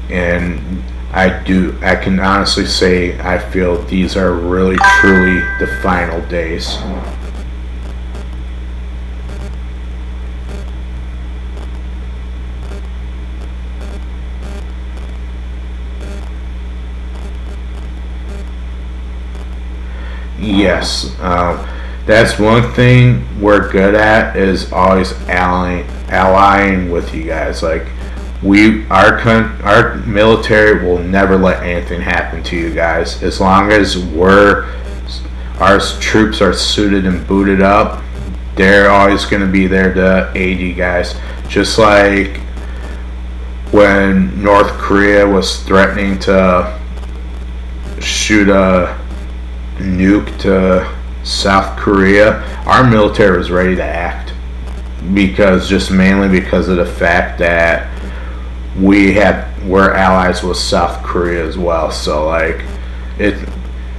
And I can honestly say I feel these are really truly the final days. Yes, that's one thing we're good at, is always allying with you guys. Like, our military will never let anything happen to you guys as long as our troops are suited and booted up. They're always going to be there to aid you guys. Just like when North Korea was threatening to shoot a nuke to South Korea, our military was ready to act, mainly because of the fact that we're allies with South Korea as well. So like,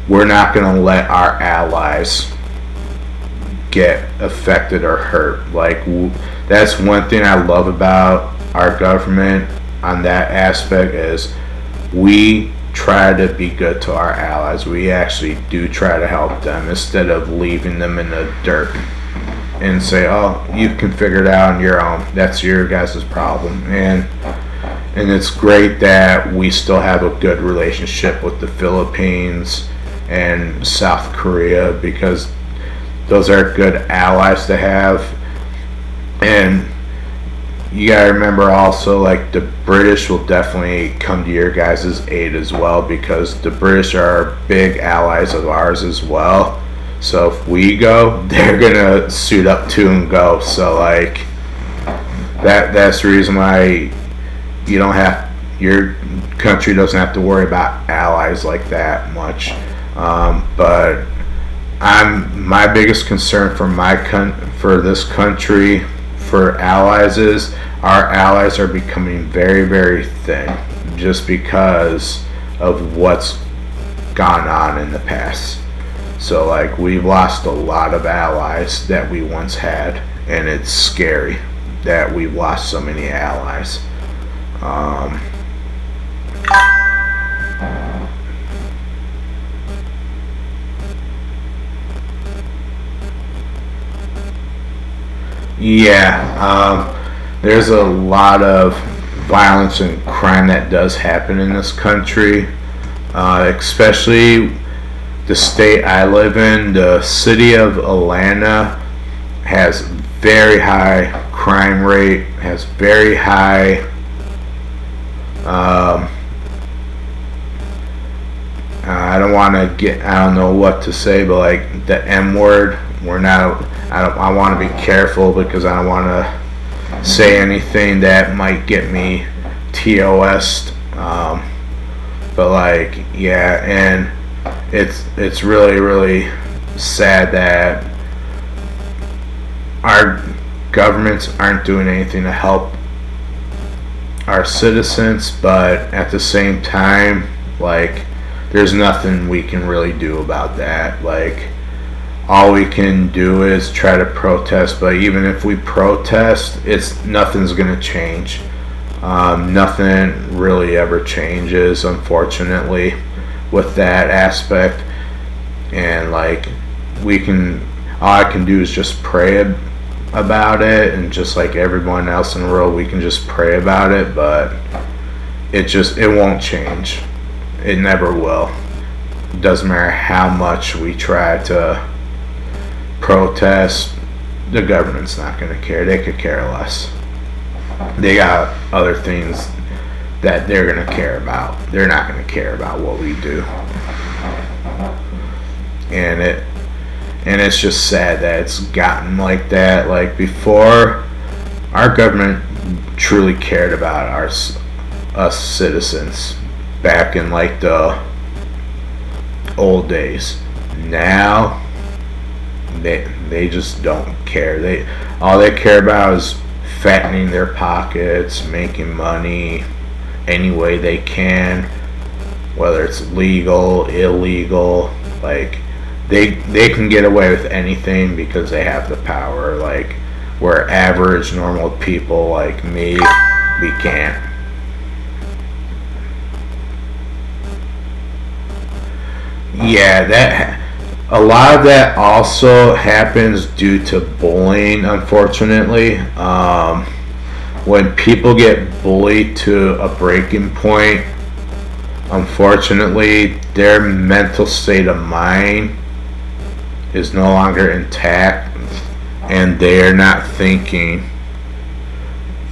we're not gonna let our allies get affected or hurt. Like, that's one thing I love about our government on that aspect, is we try to be good to our allies. We actually do try to help them instead of leaving them in the dirt and say, oh, you can figure it out on your own. That's your guys' problem. And it's great that we still have a good relationship with the Philippines and South Korea, because those are good allies to have. And you gotta remember also, like, the British will definitely come to your guys' aid as well, because the British are big allies of ours as well. So if we go, they're gonna suit up too and go. So like, that's the reason why your country doesn't have to worry about allies like that much. But my biggest concern for this country, for allies, is our allies are becoming very, very thin, just because of what's gone on in the past. So like, we've lost a lot of allies that we once had, and it's scary that we've lost so many allies. There's a lot of violence and crime that does happen in this country, especially the state I live in. The city of Atlanta has very high crime rate, has very high I don't know what to say, but like the M word, I want to be careful, because I don't want to say anything that might get me TOS'd. But like, yeah, and it's really, really sad that our governments aren't doing anything to help our citizens, but at the same time, like, there's nothing we can really do about that. Like, all we can do is try to protest, but even if we protest, nothing's gonna change. Nothing really ever changes, unfortunately, with that aspect. And like, all I can do is just pray about it, and just like everyone else in the world, we can just pray about it, but it won't change. It never will. It doesn't matter how much we try to protest, the government's not going to care. They could care less. They got other things that they're going to care about. They're not going to care about what we do. And it's just sad that it's gotten like that. Like, before, our government truly cared about us citizens back in like the old days. Now they just don't care. All they care about is fattening their pockets, making money any way they can, whether it's legal, illegal, like they can get away with anything because they have the power. Like where average normal people like me, we can't. Yeah, that a lot of that also happens due to bullying, unfortunately. When people get bullied to a breaking point, unfortunately, their mental state of mind is no longer intact, and they are not thinking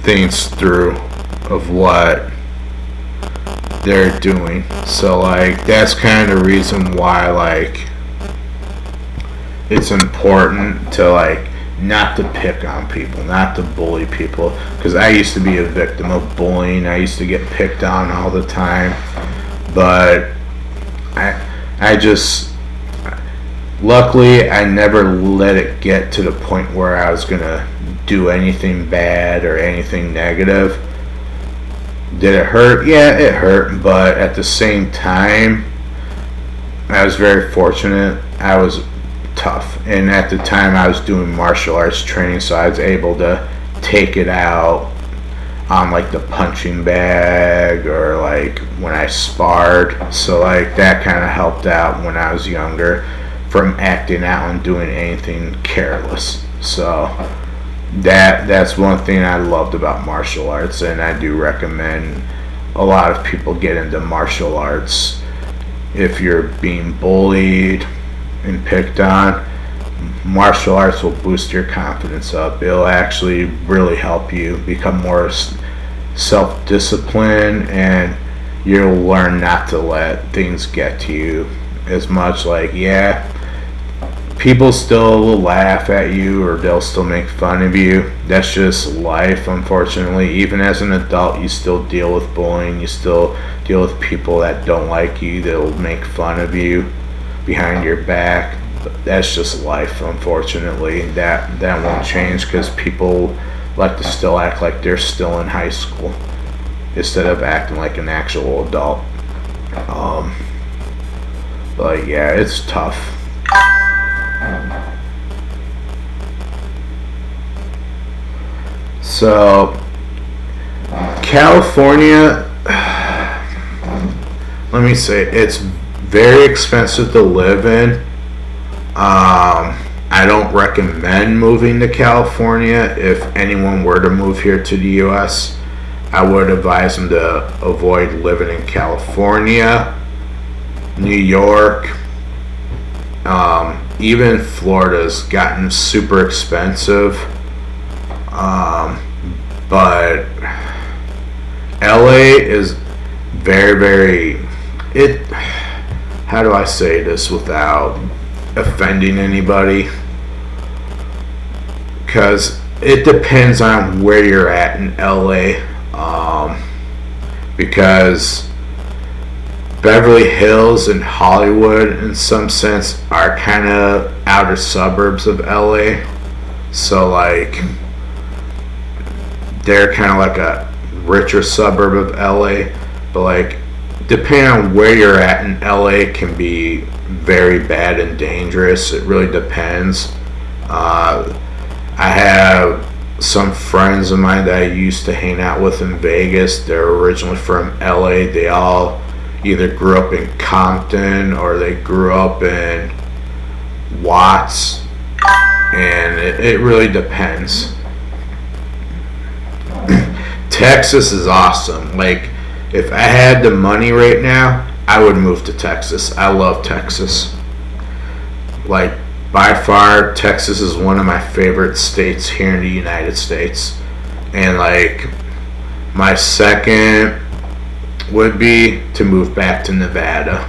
things through of what they're doing. So like that's kind of the reason why like it's important to like not to pick on people, not to bully people, because I used to be a victim of bullying. I used to get picked on all the time, but I just luckily I never let it get to the point where I was gonna do anything bad or anything negative. Did it hurt? Yeah, it hurt, but at the same time I was very fortunate. I was tough, and at the time I was doing martial arts training, so I was able to take it out on like the punching bag or like when I sparred. So like that kind of helped out when I was younger from acting out and doing anything careless. So that's one thing I loved about martial arts, and I do recommend a lot of people get into martial arts. If you're being bullied and picked on, martial arts will boost your confidence up. It'll actually really help you become more self-disciplined, and you'll learn not to let things get to you as much. Like, yeah, people still will laugh at you or they'll still make fun of you. That's just life, unfortunately. Even as an adult, you still deal with bullying. You still deal with people that don't like you, that'll make fun of you behind your back. That's just life, unfortunately. That won't change because people like to still act like they're still in high school instead of acting like an actual adult. But yeah, it's tough. So California, let me say, it's very expensive to live in. I don't recommend moving to California. If anyone were to move here to the US, I would advise them to avoid living in California, New York. Even Florida's gotten super expensive. But LA is very, very, how do I say this without offending anybody? Because it depends on where you're at in LA. Because Beverly Hills and Hollywood, in some sense, are kind of outer suburbs of LA. So, like, they're kind of like a richer suburb of LA. But, like, depending on where you're at in LA can be very bad and dangerous. It really depends. I have some friends of mine that I used to hang out with in Vegas. They're originally from LA. They all either grew up in Compton or they grew up in Watts, and it really depends. Texas is awesome. Like, if I had the money right now, I would move to Texas. I love Texas. Like, by far, Texas is one of my favorite states here in the United States. And, like, my second would be to move back to Nevada.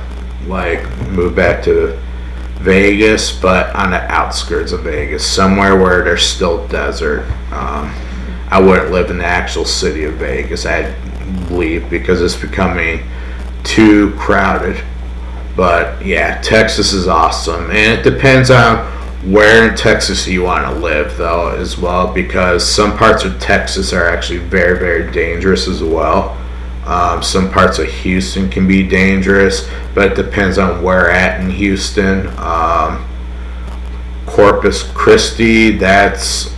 Like, move back to Vegas, but on the outskirts of Vegas. Somewhere where there's still desert. I wouldn't live in the actual city of Vegas. I'd leave because it's becoming too crowded. But yeah, Texas is awesome, and it depends on where in Texas you want to live, though, as well, because some parts of Texas are actually very, very dangerous as well. Some parts of Houston can be dangerous, but it depends on where at in Houston. Corpus Christi, that's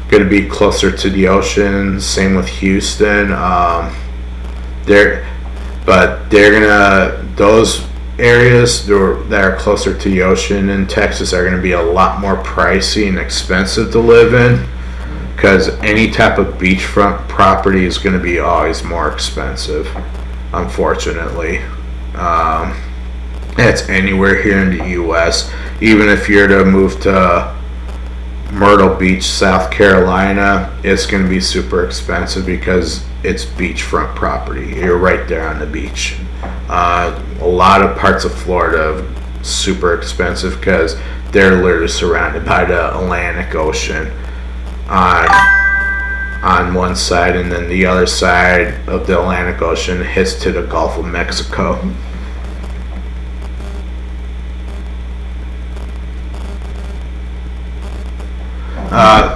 going to be closer to the ocean. Same with Houston. Those areas that are closer to the ocean in Texas are going to be a lot more pricey and expensive to live in, because any type of beachfront property is going to be always more expensive, unfortunately. That's anywhere here in the U.S. Even if you're to move to Myrtle Beach, South Carolina, it's going to be super expensive because it's beachfront property. You're right there on the beach. A lot of parts of Florida are super expensive because they're literally surrounded by the Atlantic Ocean on one side, and then the other side of the Atlantic Ocean hits to the Gulf of Mexico.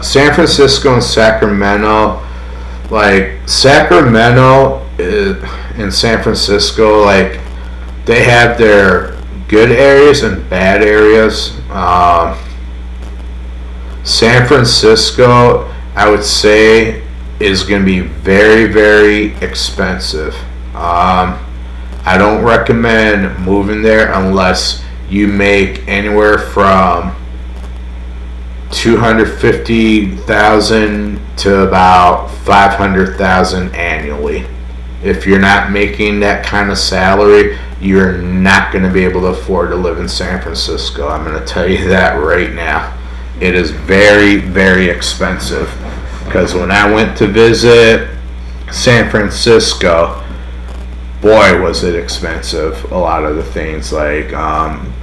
San Francisco and Sacramento, like Sacramento and San Francisco, like they have their good areas and bad areas. San Francisco, I would say, is going to be very, very expensive. I don't recommend moving there unless you make anywhere from $250,000 to about $500,000 annually. If you're not making that kind of salary, you're not going to be able to afford to live in San Francisco. I'm going to tell you that right now. It is very, very expensive. Because when I went to visit San Francisco, boy, was it expensive. A lot of the things, like,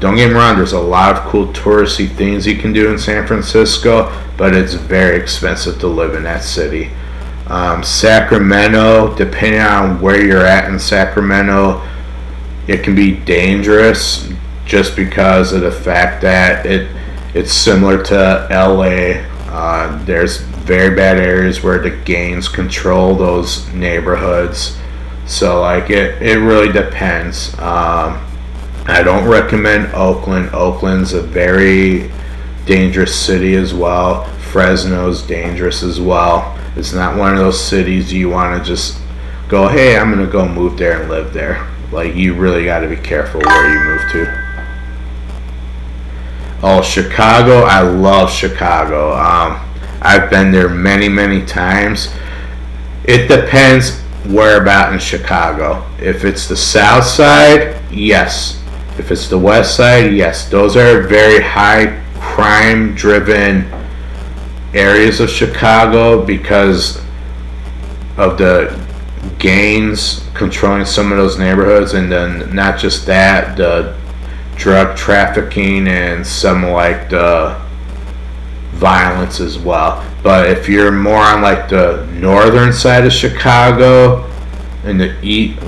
don't get me wrong, there's a lot of cool touristy things you can do in San Francisco, but it's very expensive to live in that city. Sacramento, depending on where you're at in Sacramento, it can be dangerous just because of the fact that it's similar to LA. There's very bad areas where the gangs control those neighborhoods. So like it really depends. I don't recommend Oakland. Oakland's a very dangerous city as well. Fresno's dangerous as well. It's not one of those cities you want to just go, hey, I'm going to go move there and live there. Like, you really got to be careful where you move to. Oh, Chicago. I love Chicago. I've been there many, many times. It depends where about in Chicago. If it's the south side, yes. If it's the west side, yes. Those are very high crime driven areas of Chicago because of the gangs controlling some of those neighborhoods, and then not just that, the drug trafficking and some like the violence as well. But if you're more on like the northern side of Chicago and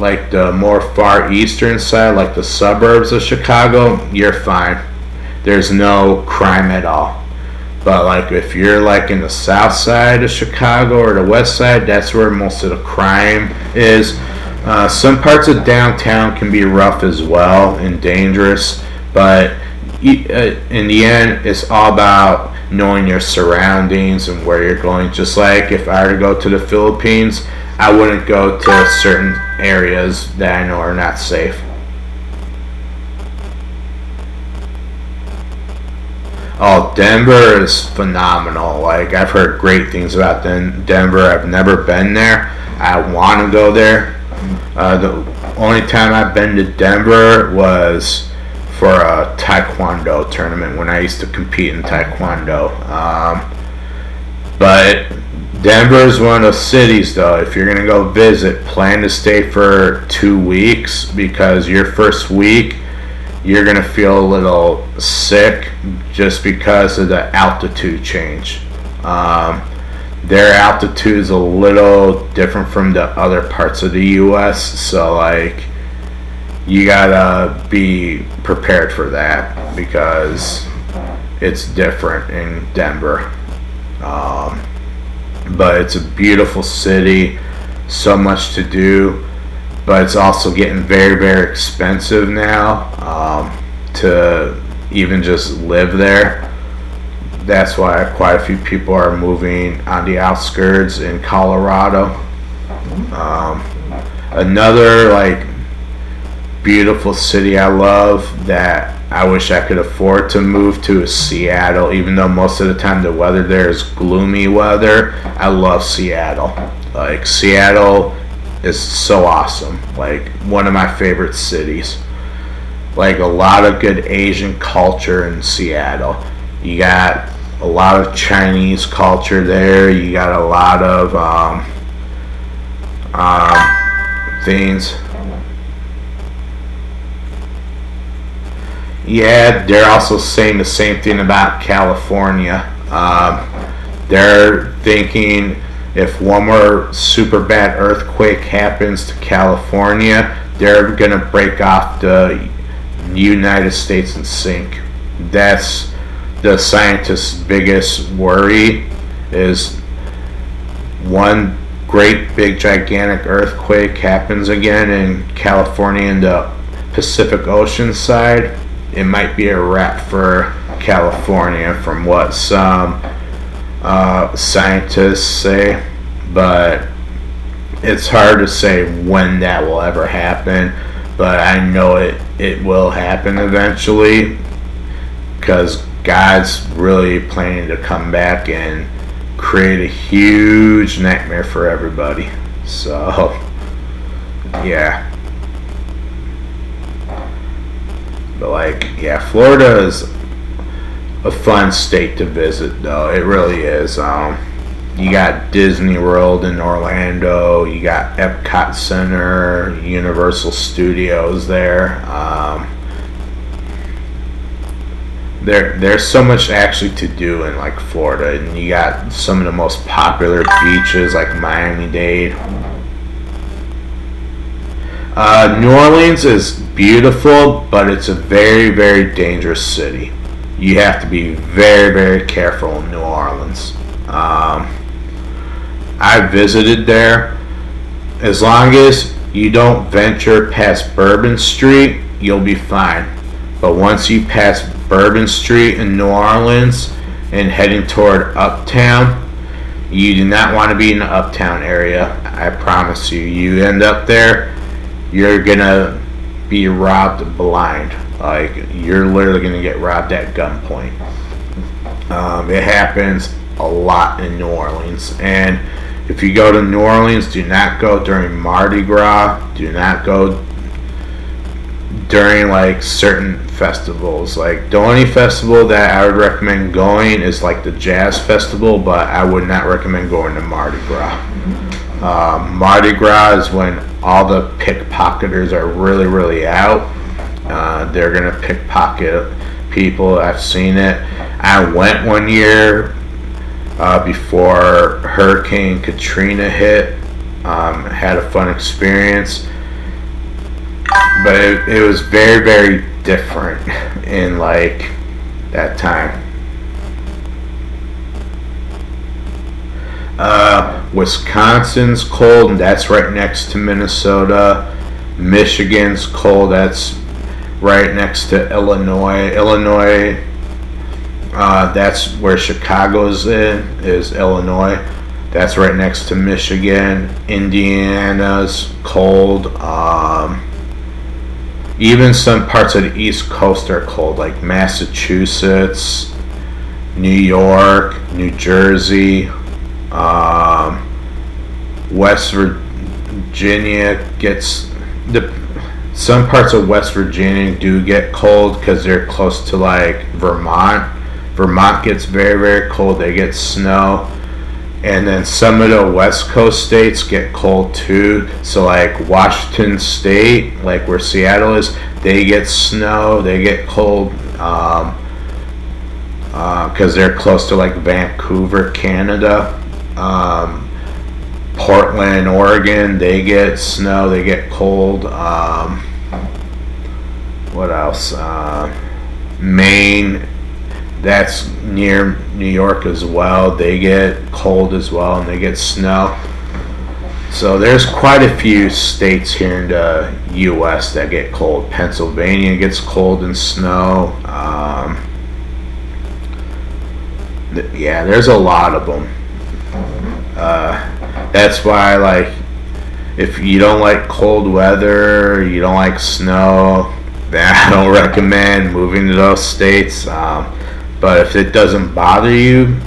like the more far eastern side, like the suburbs of Chicago, you're fine. There's no crime at all. But like if you're like in the south side of Chicago or the west side, that's where most of the crime is. Some parts of downtown can be rough as well and dangerous, but in the end, it's all about knowing your surroundings and where you're going. Just like if I were to go to the Philippines, I wouldn't go to certain areas that I know are not safe. Oh, Denver is phenomenal. Like, I've heard great things about Denver. I've never been there. I want to go there. The only time I've been to Denver was for a taekwondo tournament when I used to compete in taekwondo. But Denver is one of those cities, though, if you're going to go visit, plan to stay for 2 weeks, because your first week you're going to feel a little sick just because of the altitude change. Their altitude is a little different from the other parts of the U.S., so like you gotta be prepared for that because it's different in Denver. But it's a beautiful city, so much to do. but it's also getting very, very expensive now to even just live there. That's why quite a few people are moving on the outskirts in Colorado. Another like beautiful city I love that I wish I could afford to move to is Seattle. Even though most of the time the weather there is gloomy weather, I love Seattle. Like Seattle is so awesome. Like one of my favorite cities. Like a lot of good Asian culture in Seattle. You got a lot of Chinese culture there. You got a lot of things. Yeah, they're also saying the same thing about California. They're thinking if one more super bad earthquake happens to California, they're gonna break off the United States and sink. That's the scientists' biggest worry, is one great big gigantic earthquake happens again in California in the Pacific Ocean side, it might be a wrap for California from what some scientists say, but it's hard to say when that will ever happen. But I know it will happen eventually, because God's really planning to come back and create a huge nightmare for everybody. So yeah, but like, yeah, Florida is a fun state to visit though. It really is. You got Disney World in Orlando, you got Epcot Center, Universal Studios there. There's so much actually to do in like Florida, and you got some of the most popular beaches like Miami-Dade. New Orleans is beautiful, but it's a very, very dangerous city. You have to be very, very careful in New Orleans. I visited there. As long as you don't venture past Bourbon Street, you'll be fine. But once you pass Bourbon Street in New Orleans and heading toward Uptown, you do not want to be in the Uptown area. I promise you. You end up there, you're gonna be robbed blind. Like, you're literally gonna get robbed at gunpoint. It happens a lot in New Orleans. And if you go to New Orleans, do not go during Mardi Gras. Do not go during like certain festivals. Like, the only festival that I would recommend going is like the Jazz Festival, but I would not recommend going to Mardi Gras. Mardi Gras is when all the pickpocketers are really, really out. They're gonna pickpocket people. I've seen it. I went one year before Hurricane Katrina hit. Had a fun experience, but it was very, very different in like that time. Wisconsin's cold, and that's right next to Minnesota. Michigan's cold, that's right next to Illinois. That's where Chicago's is Illinois. That's right next to Michigan. Indiana's cold. Even some parts of the East Coast are cold, like Massachusetts, New York, New Jersey, West Virginia gets some parts of West Virginia do get cold because they're close to like Vermont. Vermont gets very, very cold. They get snow. And then some of the West Coast states get cold too. So like Washington State, like where Seattle is, they get snow. They get cold because they're close to like Vancouver, Canada. Portland, Oregon, they get snow. They get cold. What else? Maine, that's near New York as well. They get cold as well, and they get snow. So there's quite a few states here in the U.S. that get cold. Pennsylvania gets cold and snow. Yeah, there's a lot of them. That's why, like, if you don't like cold weather, you don't like snow, then I don't recommend moving to those states. But if it doesn't bother you,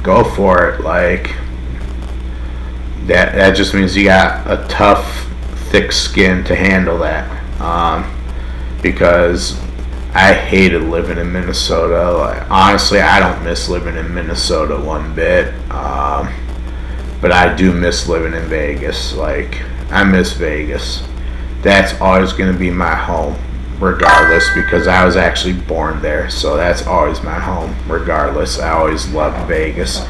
go for it. Like, that just means you got a tough, thick skin to handle that. Because I hated living in Minnesota. Like, honestly, I don't miss living in Minnesota one bit. But I do miss living in Vegas. Like, I miss Vegas. That's always going to be my home, regardless, because I was actually born there. So that's always my home, regardless. I always loved Vegas.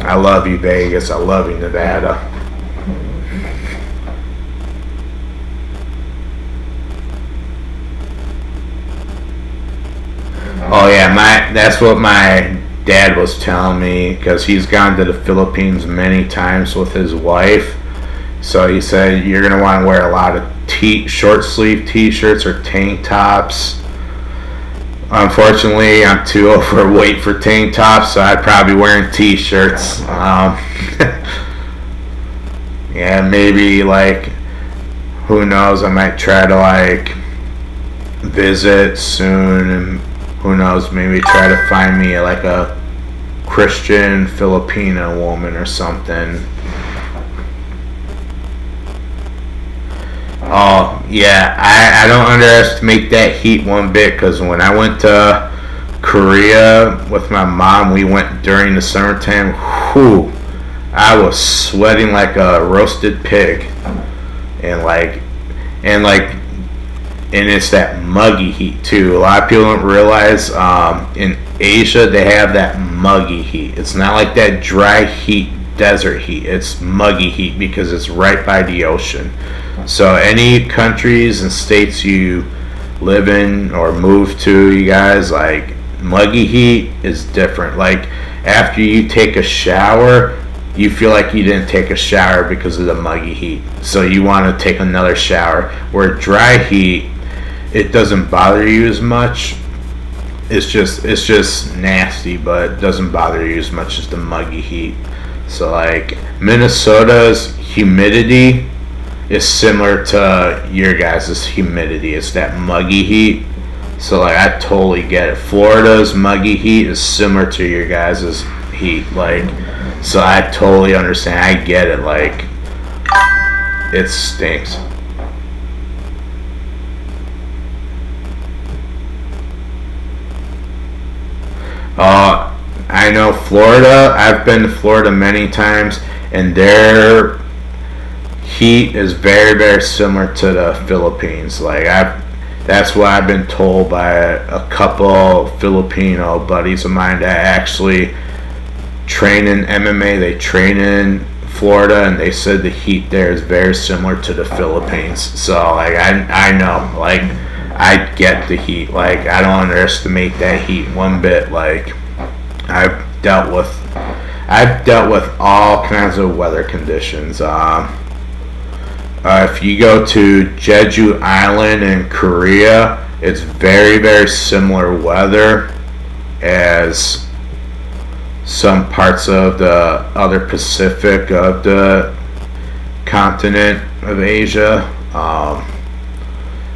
I love you, Vegas. I love you, Nevada. Oh yeah, that's what my dad was telling me, because he's gone to the Philippines many times with his wife. So he said you're gonna want to wear a lot of short sleeve t-shirts or tank tops. Unfortunately, I'm too overweight for tank tops, so I'd probably be wearing t-shirts. Yeah, maybe, like, who knows, I might try to, like, visit soon, and who knows, maybe try to find me like a Christian Filipino woman or something. Oh yeah, I don't underestimate that heat one bit, because when I went to Korea with my mom, we went during the summertime. Whew, I was sweating like a roasted pig, and it's that muggy heat too. A lot of people don't realize in Asia they have that muggy heat. It's not like that dry heat, desert heat. It's muggy heat because it's right by the ocean. So any countries and states you live in or move to, you guys, like, muggy heat is different. Like, after you take a shower, you feel like you didn't take a shower because of the muggy heat. So you want to take another shower. Where dry heat, it doesn't bother you as much. It's just nasty, but it doesn't bother you as much as the muggy heat. So, like, Minnesota's humidity is similar to your guys' humidity. It's that muggy heat. So, like, I totally get it. Florida's muggy heat is similar to your guys' heat. Like, so I totally understand. I get it. Like, it stinks. I know Florida. I've been to Florida many times, and their heat is very, very similar to the Philippines. Like, that's what I've been told by a couple Filipino buddies of mine that actually train in MMA. They train in Florida, and they said the heat there is very similar to the Philippines. So, like, I know, like, I get the heat. Like, I don't underestimate that heat one bit. Like, I've dealt with all kinds of weather conditions. If you go to Jeju Island in Korea, it's very, very similar weather as some parts of the other Pacific of the continent of Asia.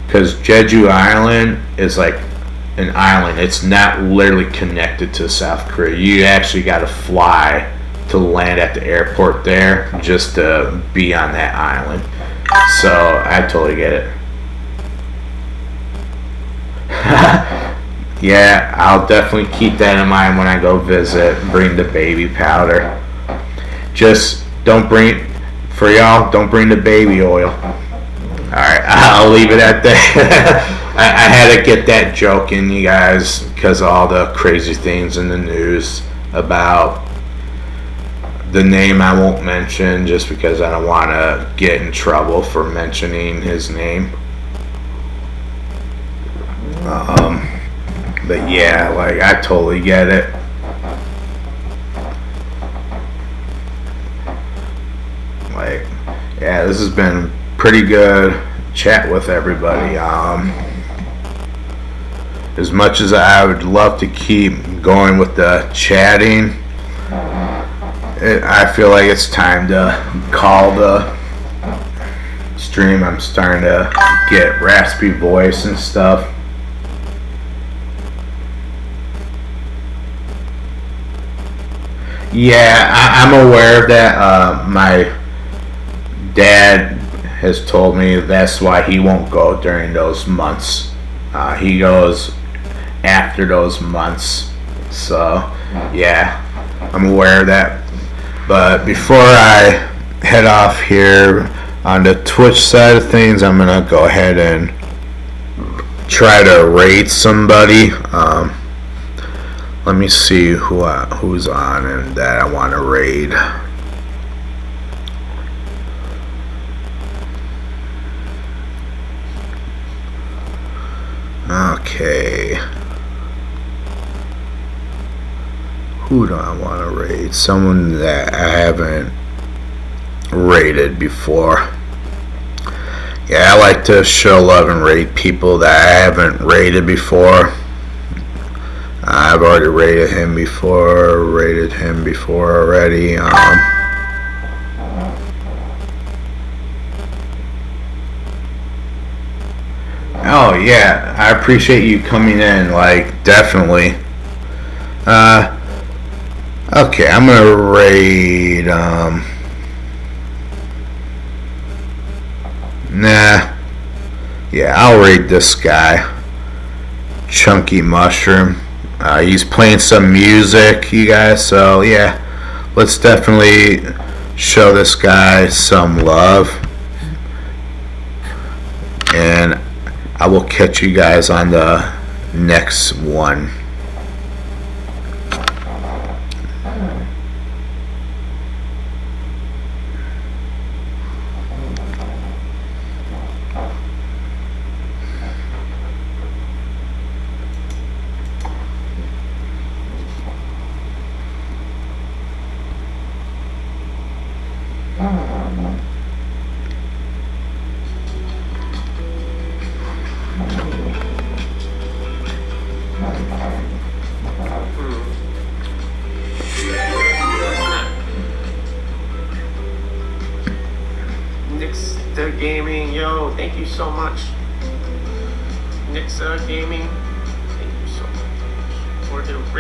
Because Jeju Island is like an island. It's not literally connected to South Korea. You actually got to fly to land at the airport there just to be on that island. So I totally get it. Yeah, I'll definitely keep that in mind when I go visit. Bring the baby powder. Just don't bring, for y'all, don't bring the baby oil. Alright, I'll leave it at that. I had to get that joke in, you guys, because of all the crazy things in the news about the name I won't mention, just because I don't want to get in trouble for mentioning his name. But yeah, like, I totally get it. Like, yeah, this has been pretty good chat with everybody. As much as I would love to keep going with the chatting, I feel like it's time to call the stream. I'm starting to get raspy voice and stuff. Yeah, I'm aware of that. My dad has told me that's why he won't go during those months. He goes after those months. So, yeah, I'm aware of that. But before I head off here on the Twitch side of things, I'm going to go ahead and try to raid somebody. Let me see who's on and that I want to raid. Okay. Who do I want to raid? Someone that I haven't raided before. Yeah, I like to show love and raid people that I haven't raided before. I've already raided him before already. Oh yeah, I appreciate you coming in, like, definitely. Okay, I'm gonna raid, nah. Yeah, I'll raid this guy. Chunky Mushroom. He's playing some music, you guys, so yeah. Let's definitely show this guy some love. And I will catch you guys on the next one. Gaming, yo, thank you so much. Nixa Gaming, thank you so much. We're gonna